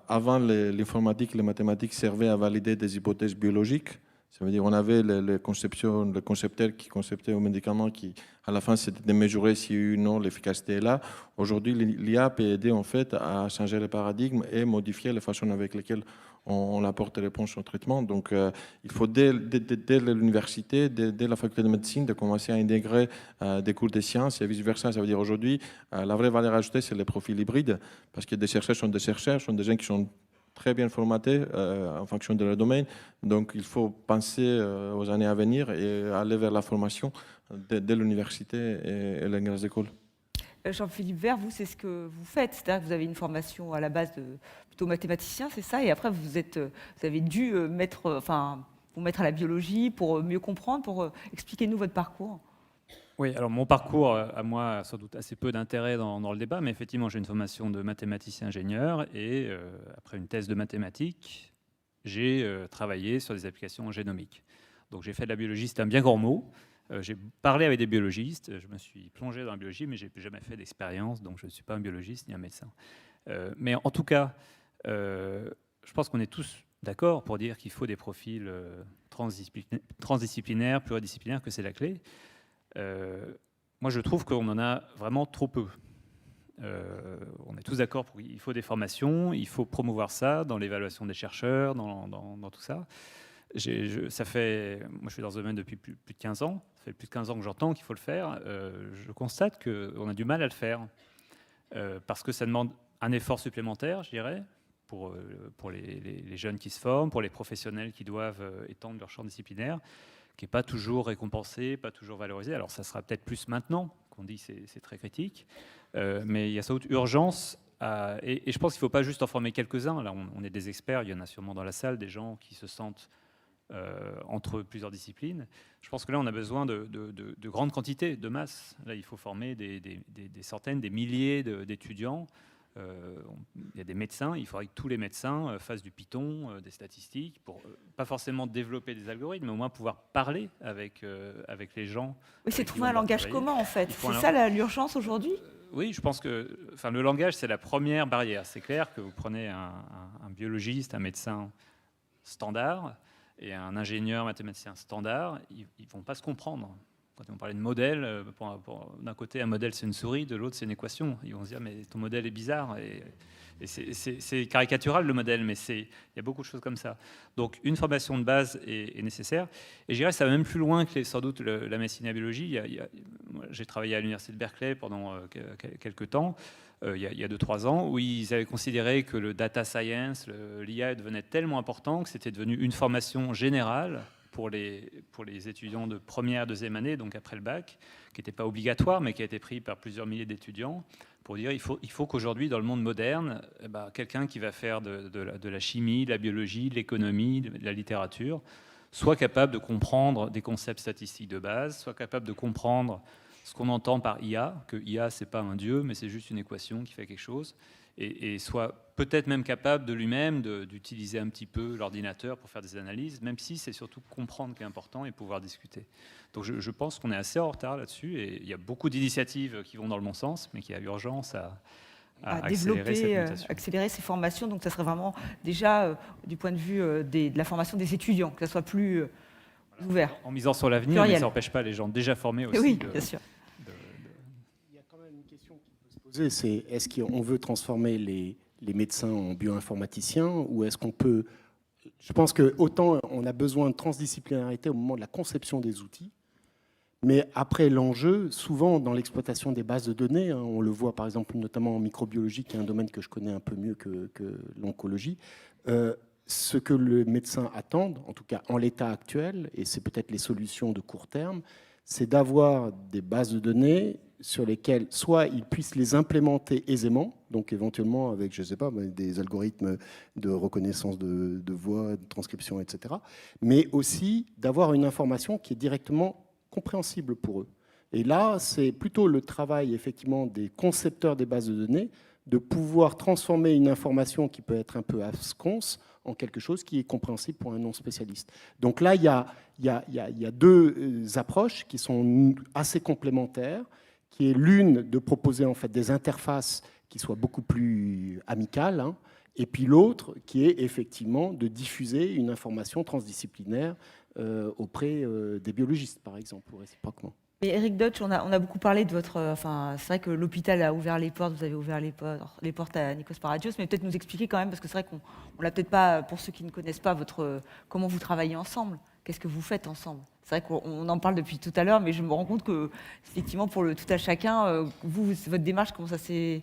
avant, l'informatique et les mathématiques servaient à valider des hypothèses biologiques. Ça veut dire qu'on avait le concepteur qui conceptait un médicament qui, à la fin, c'était de mesurer si ou non l'efficacité est là. Aujourd'hui, l'IA peut aider en fait à changer le paradigme et modifier la façon avec laquelle on apporte des réponses au traitement. Donc, il faut dès l'université, dès la faculté de médecine, de commencer à intégrer des cours de sciences et vice-versa. Ça veut dire aujourd'hui, la vraie valeur ajoutée, c'est les profils hybrides, parce que des chercheurs, sont des gens qui sont très bien formatés en fonction de leur domaine. Donc, il faut penser aux années à venir et aller vers la formation dès l'université et les grandes écoles. Jean-Philippe Vert, vous, c'est ce que vous faites. C'est-à-dire que vous avez une formation à la base plutôt mathématicien, c'est ça, et après, vous avez dû vous mettre à la biologie pour mieux comprendre, expliquez-nous votre parcours. Oui, alors mon parcours, à moi, a sans doute assez peu d'intérêt dans le débat, mais effectivement, j'ai une formation de mathématicien-ingénieur et après une thèse de mathématiques, j'ai travaillé sur des applications génomiques. Donc j'ai fait de la biologie, c'est un bien grand mot. J'ai parlé avec des biologistes, je me suis plongé dans la biologie, mais je n'ai jamais fait d'expérience, donc je ne suis pas un biologiste ni un médecin. Mais en tout cas, je pense qu'on est tous d'accord pour dire qu'il faut des profils transdisciplinaires, pluridisciplinaires, que c'est la clé. Moi, je trouve qu'on en a vraiment trop peu. On est tous d'accord pour qu'il faut des formations, il faut promouvoir ça dans l'évaluation des chercheurs, dans tout ça. Moi, je suis dans ce domaine depuis plus de 15 ans. Ça fait plus de 15 ans que j'entends qu'il faut le faire. Je constate qu'on a du mal à le faire parce que ça demande un effort supplémentaire, je dirais, pour les jeunes qui se forment, pour les professionnels qui doivent étendre leur champ disciplinaire, qui n'est pas toujours récompensé, pas toujours valorisé. Alors ça sera peut-être plus maintenant qu'on dit que c'est très critique, mais il y a sans doute urgence et je pense qu'il ne faut pas juste en former quelques-uns. Là, on est des experts, il y en a sûrement dans la salle, des gens qui se sentent entre plusieurs disciplines. Je pense que là, on a besoin de grandes quantités, de masse. Là, il faut former des centaines, des milliers d'étudiants. Il y a des médecins, il faudrait que tous les médecins fassent du Python, des statistiques, pour pas forcément développer des algorithmes, mais au moins pouvoir parler avec les gens. Oui, c'est trouver un langage commun, en fait. C'est ça l'urgence aujourd'hui ? Oui, je pense que le langage, c'est la première barrière. C'est clair que vous prenez un biologiste, un médecin standard et un ingénieur mathématicien standard, ils ne vont pas se comprendre. Quand on parlait de modèle, d'un côté, un modèle, c'est une souris, de l'autre, c'est une équation. Ils vont se dire, mais ton modèle est bizarre. Et c'est caricatural, le modèle, mais il y a beaucoup de choses comme ça. Donc, une formation de base est nécessaire. Et je dirais que ça va même plus loin que sans doute la médecine et la biologie. J'ai travaillé à l'université de Berkeley pendant quelques temps, il y a 2-3 ans, où ils avaient considéré que le data science, l'IA devenait tellement important que c'était devenu une formation générale pour les étudiants de première, deuxième année, donc après le bac, qui n'était pas obligatoire, mais qui a été pris par plusieurs milliers d'étudiants, pour dire il faut qu'aujourd'hui, dans le monde moderne, quelqu'un qui va faire de la chimie, de la biologie, de l'économie, de la littérature, soit capable de comprendre des concepts statistiques de base, soit capable de comprendre ce qu'on entend par IA, que IA, ce n'est pas un dieu, mais c'est juste une équation qui fait quelque chose, et soit peut-être même capable de lui-même d'utiliser un petit peu l'ordinateur pour faire des analyses, même si c'est surtout comprendre qui est important et pouvoir discuter. Donc je pense qu'on est assez en retard là-dessus, et il y a beaucoup d'initiatives qui vont dans le bon sens, mais qu'il y a urgence à développer, accélérer ces formations. Donc ça serait vraiment déjà du point de vue de la formation des étudiants, que ça soit plus ouvert. En misant sur l'avenir, mais ça n'empêche pas les gens déjà formés aussi. Oui, bien sûr. Il y a quand même une question qui peut se poser, c'est est-ce qu'on veut transformer les médecins en bioinformaticiens, ou est-ce qu'on peut... Je pense que autant on a besoin de transdisciplinarité au moment de la conception des outils, mais après l'enjeu, souvent dans l'exploitation des bases de données, on le voit par exemple notamment en microbiologie, qui est un domaine que je connais un peu mieux que l'oncologie, ce que le médecin attend, en tout cas en l'état actuel, et c'est peut-être les solutions de court terme, c'est d'avoir des bases de données sur lesquelles soit il puisse les implémenter aisément, donc éventuellement avec, je ne sais pas, des algorithmes de reconnaissance de voix, de transcription, etc., mais aussi d'avoir une information qui est directement compréhensible pour eux. Et là, c'est plutôt le travail effectivement des concepteurs des bases de données de pouvoir transformer une information qui peut être un peu absconse en quelque chose qui est compréhensible pour un non-spécialiste. Donc là, il y a deux approches qui sont assez complémentaires, qui est l'une de proposer en fait des interfaces qui soient beaucoup plus amicales, et puis l'autre qui est effectivement de diffuser une information transdisciplinaire auprès des biologistes, par exemple, ou réciproquement. Et Eric Deutsch, on a beaucoup parlé de votre... c'est vrai que l'hôpital a ouvert les portes, vous avez ouvert les portes à Nikos Paragios, mais peut-être nous expliquer quand même, parce que c'est vrai qu'on ne l'a peut-être pas, pour ceux qui ne connaissent pas, comment vous travaillez ensemble, qu'est-ce que vous faites ensemble. C'est vrai qu'on en parle depuis tout à l'heure, mais je me rends compte que, effectivement, pour le tout à chacun, votre démarche, comment ça s'est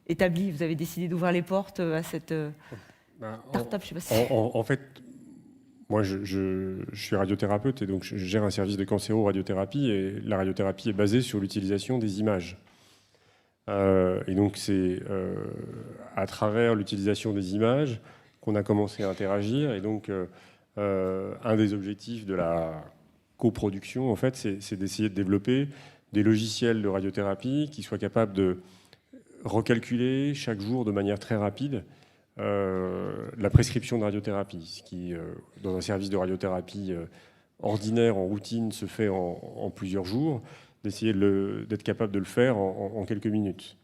établi? Vous avez décidé d'ouvrir les portes à cette start-up, je ne sais pas si... En fait, moi, je suis radiothérapeute et donc je gère un service de cancéro-radiothérapie, et la radiothérapie est basée sur l'utilisation des images. Et donc c'est à travers l'utilisation des images qu'on a commencé à interagir, et donc un des objectifs de la coproduction, en fait, c'est d'essayer de développer des logiciels de radiothérapie qui soient capables de recalculer chaque jour de manière très rapide la prescription de radiothérapie, ce qui, dans un service de radiothérapie ordinaire, en routine, se fait en plusieurs jours, d'essayer d'être capable de le faire en quelques minutes.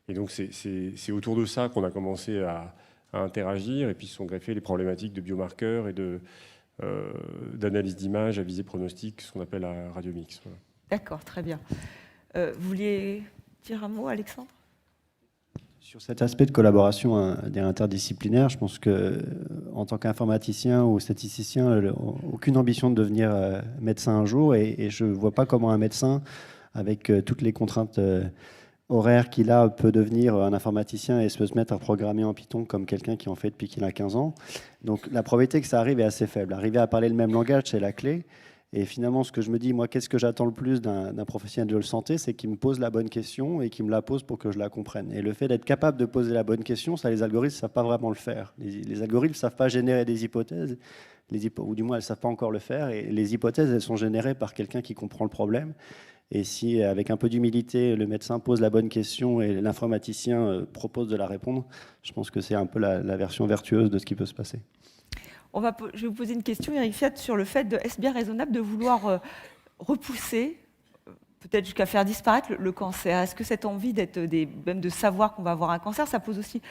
Et donc c'est autour de ça qu'on a commencé à interagir, et puis se sont greffées les problématiques de biomarqueurs et d'analyse d'images à visée pronostique, ce qu'on appelle la radiomix. Voilà. D'accord, très bien. Vous vouliez dire un mot, Alexandre ? Sur cet aspect de collaboration interdisciplinaire, je pense qu'en tant qu'informaticien ou statisticien, aucune ambition de devenir médecin un jour, et je ne vois pas comment un médecin, avec toutes les contraintes horaires qu'il a, peut devenir un informaticien et se mettre à programmer en Python comme quelqu'un qui en fait depuis qu'il a 15 ans. Donc la probabilité que ça arrive est assez faible. Arriver à parler le même langage, c'est la clé. Et finalement, ce que je me dis, moi, qu'est-ce que j'attends le plus d'un professionnel de la santé, c'est qu'il me pose la bonne question et qu'il me la pose pour que je la comprenne. Et le fait d'être capable de poser la bonne question, ça, les algorithmes ne savent pas vraiment le faire. Les algorithmes ne savent pas générer des hypothèses, ou du moins, elles ne savent pas encore le faire. Et les hypothèses, elles sont générées par quelqu'un qui comprend le problème. Et si, avec un peu d'humilité, le médecin pose la bonne question et l'informaticien propose de la répondre, je pense que c'est un peu la version vertueuse de ce qui peut se passer. Je vais vous poser une question, Eric Fiat, sur le fait est-ce bien raisonnable de vouloir repousser, peut-être jusqu'à faire disparaître le cancer? Est-ce que cette envie même de savoir qu'on va avoir un cancer, ça pose aussi...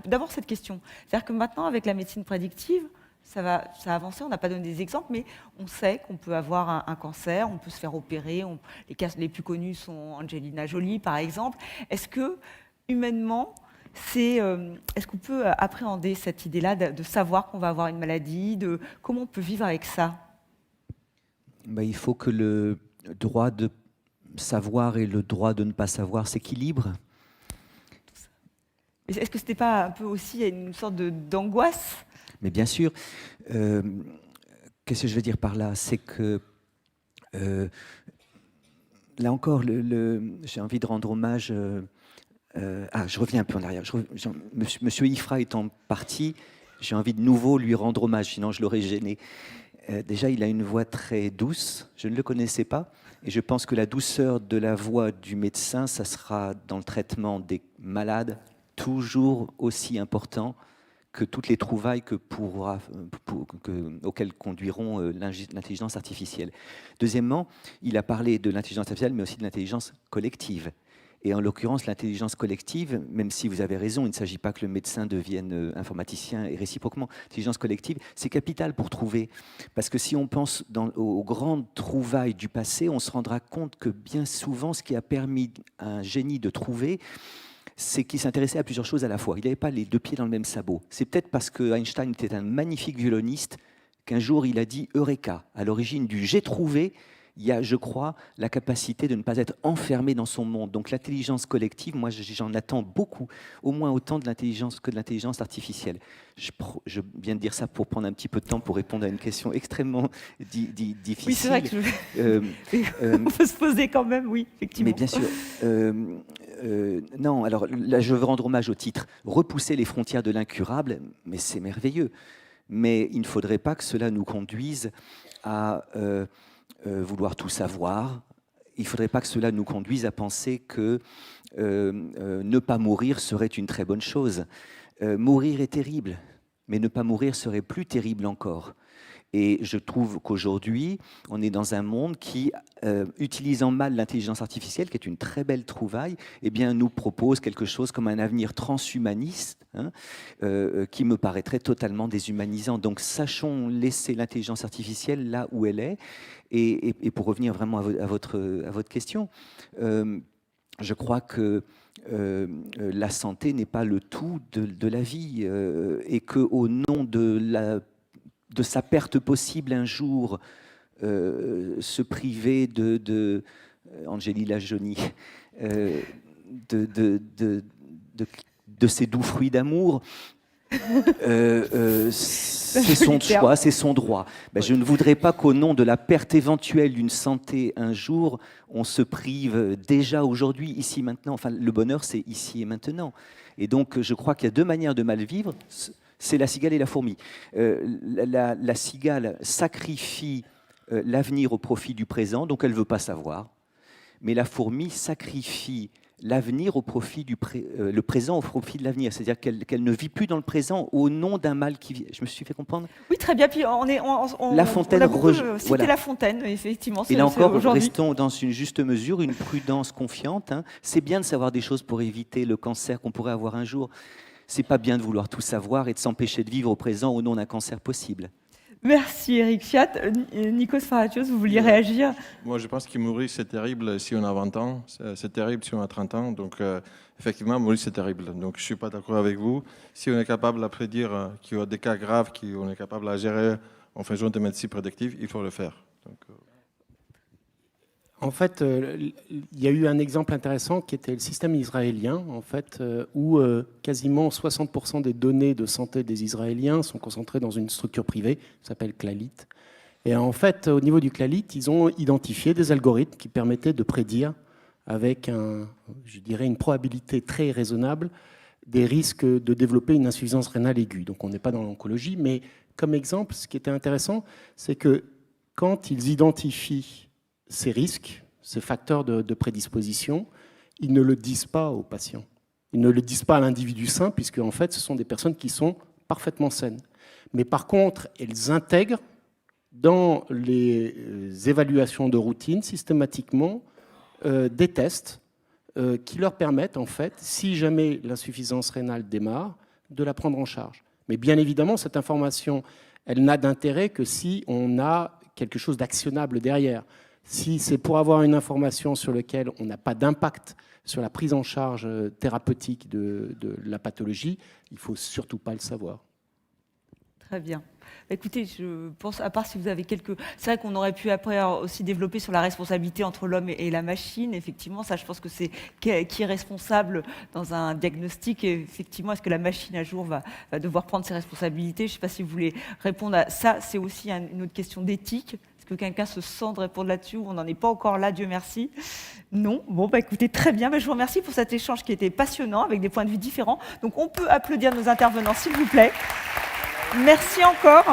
D'abord cette question. C'est-à-dire que maintenant, avec la médecine prédictive, ça a avancé, on n'a pas donné des exemples, mais on sait qu'on peut avoir un cancer, on peut se faire opérer. Les cas les plus connus sont Angelina Jolie, par exemple. Est-ce que, humainement... Est-ce qu'on peut appréhender cette idée-là de savoir qu'on va avoir une maladie, comment on peut vivre avec ça? Il faut que le droit de savoir et le droit de ne pas savoir s'équilibrent. Est-ce que ce n'était pas un peu aussi une sorte d'angoisse? Mais bien sûr. Qu'est-ce que je veux dire par là? C'est que, là encore, j'ai envie de rendre hommage... je reviens un peu en arrière. Monsieur Ifra étant parti, j'ai envie de nouveau lui rendre hommage, sinon je l'aurais gêné. Déjà, il a une voix très douce, je ne le connaissais pas, Et je pense que la douceur de la voix du médecin, ça sera dans le traitement des malades toujours aussi important que toutes les trouvailles auxquelles conduiront l'intelligence artificielle. Deuxièmement, il a parlé de l'intelligence artificielle, mais aussi de l'intelligence collective. Et en l'occurrence, l'intelligence collective, même si vous avez raison, il ne s'agit pas que le médecin devienne informaticien et réciproquement. L'intelligence collective, c'est capital pour trouver. Parce que si on pense aux grandes trouvailles du passé, on se rendra compte que bien souvent, ce qui a permis à un génie de trouver, c'est qu'il s'intéressait à plusieurs choses à la fois. Il n'avait pas les deux pieds dans le même sabot. C'est peut-être parce que Einstein était un magnifique violoniste qu'un jour il a dit « Eureka ». À l'origine du « j'ai trouvé », il y a, je crois, la capacité de ne pas être enfermé dans son monde. Donc l'intelligence collective, moi j'en attends beaucoup, au moins autant de l'intelligence que de l'intelligence artificielle. Je viens de dire ça pour prendre un petit peu de temps pour répondre à une question extrêmement difficile. Oui, c'est vrai que on peut se poser quand même, oui, effectivement. Mais bien sûr. Non, alors là, je veux rendre hommage au titre. Repousser les frontières de l'incurable, mais c'est merveilleux. Mais il ne faudrait pas que cela nous conduise à vouloir tout savoir. Il ne faudrait pas que cela nous conduise à penser que ne pas mourir serait une très bonne chose. Mourir est terrible, mais ne pas mourir serait plus terrible encore. Et je trouve qu'aujourd'hui, on est dans un monde qui, utilisant mal l'intelligence artificielle, qui est une très belle trouvaille, eh bien, nous propose quelque chose comme un avenir transhumaniste, qui me paraîtrait totalement déshumanisant. Donc, sachons laisser l'intelligence artificielle là où elle est. Et pour revenir vraiment à votre question, je crois que la santé n'est pas le tout de la vie, et qu'au nom de sa perte possible un jour, se priver de Angelina Jolie, de ses doux fruits d'amour, c'est son choix, c'est son droit. Ben, je ne voudrais pas qu'au nom de la perte éventuelle d'une santé un jour, on se prive déjà aujourd'hui, ici, maintenant. Enfin, le bonheur, c'est ici et maintenant. Et donc, je crois qu'il y a deux manières de mal vivre. C'est la cigale et la fourmi. La cigale sacrifie l'avenir au profit du présent, donc elle ne veut pas savoir. Mais la fourmi sacrifie l'avenir au profit le présent au profit de l'avenir. C'est-à-dire qu'elle ne vit plus dans le présent au nom d'un mal qui vit. Je me suis fait comprendre ? Oui, très bien. Puis La Fontaine c'était voilà. La Fontaine, effectivement. Et là encore, restons dans une juste mesure, une prudence confiante. C'est bien de savoir des choses pour éviter le cancer qu'on pourrait avoir un jour. C'est pas bien de vouloir tout savoir et de s'empêcher de vivre au présent au nom d'un cancer possible. Merci Eric Fiat. Nikos Pharragios, vous vouliez réagir ? Moi, je pense que mourir, c'est terrible si on a 20 ans, c'est terrible si on a 30 ans. Donc, effectivement, mourir, c'est terrible. Donc, je ne suis pas d'accord avec vous. Si on est capable de prédire qu'il y a des cas graves, qu'on est capable de gérer en faisant des médecines prédictives, il faut le faire. Donc, En fait, il y a eu un exemple intéressant qui était le système israélien, en fait, où quasiment 60% des données de santé des Israéliens sont concentrées dans une structure privée, qui s'appelle Clalit. Et en fait, au niveau du Clalit, ils ont identifié des algorithmes qui permettaient de prédire, avec une probabilité très raisonnable, des risques de développer une insuffisance rénale aiguë. Donc on n'est pas dans l'oncologie, mais comme exemple, ce qui était intéressant, c'est que quand ils identifient ces risques, ces facteurs de prédisposition, ils ne le disent pas aux patients. Ils ne le disent pas à l'individu sain, puisque en fait, ce sont des personnes qui sont parfaitement saines. Mais par contre, elles intègrent dans les évaluations de routine systématiquement des tests qui leur permettent, en fait, si jamais l'insuffisance rénale démarre, de la prendre en charge. Mais bien évidemment, cette information, elle n'a d'intérêt que si on a quelque chose d'actionnable derrière. Si c'est pour avoir une information sur laquelle on n'a pas d'impact sur la prise en charge thérapeutique de la pathologie, il ne faut surtout pas le savoir. Très bien. Écoutez, je pense, à part si vous avez quelques... C'est vrai qu'on aurait pu après aussi développer sur la responsabilité entre l'homme et la machine. Effectivement, ça, je pense que c'est qui est responsable dans un diagnostic. Et effectivement, est-ce que la machine, un jour, va devoir prendre ses responsabilités ? Je ne sais pas si vous voulez répondre à ça. C'est aussi une autre question d'éthique. Est-ce que quelqu'un se sent de répondre là-dessus ? On n'en est pas encore là, Dieu merci. Non ? Bon, écoutez, très bien. Je vous remercie pour cet échange qui était passionnant, avec des points de vue différents. Donc, on peut applaudir nos intervenants, s'il vous plaît. Merci encore.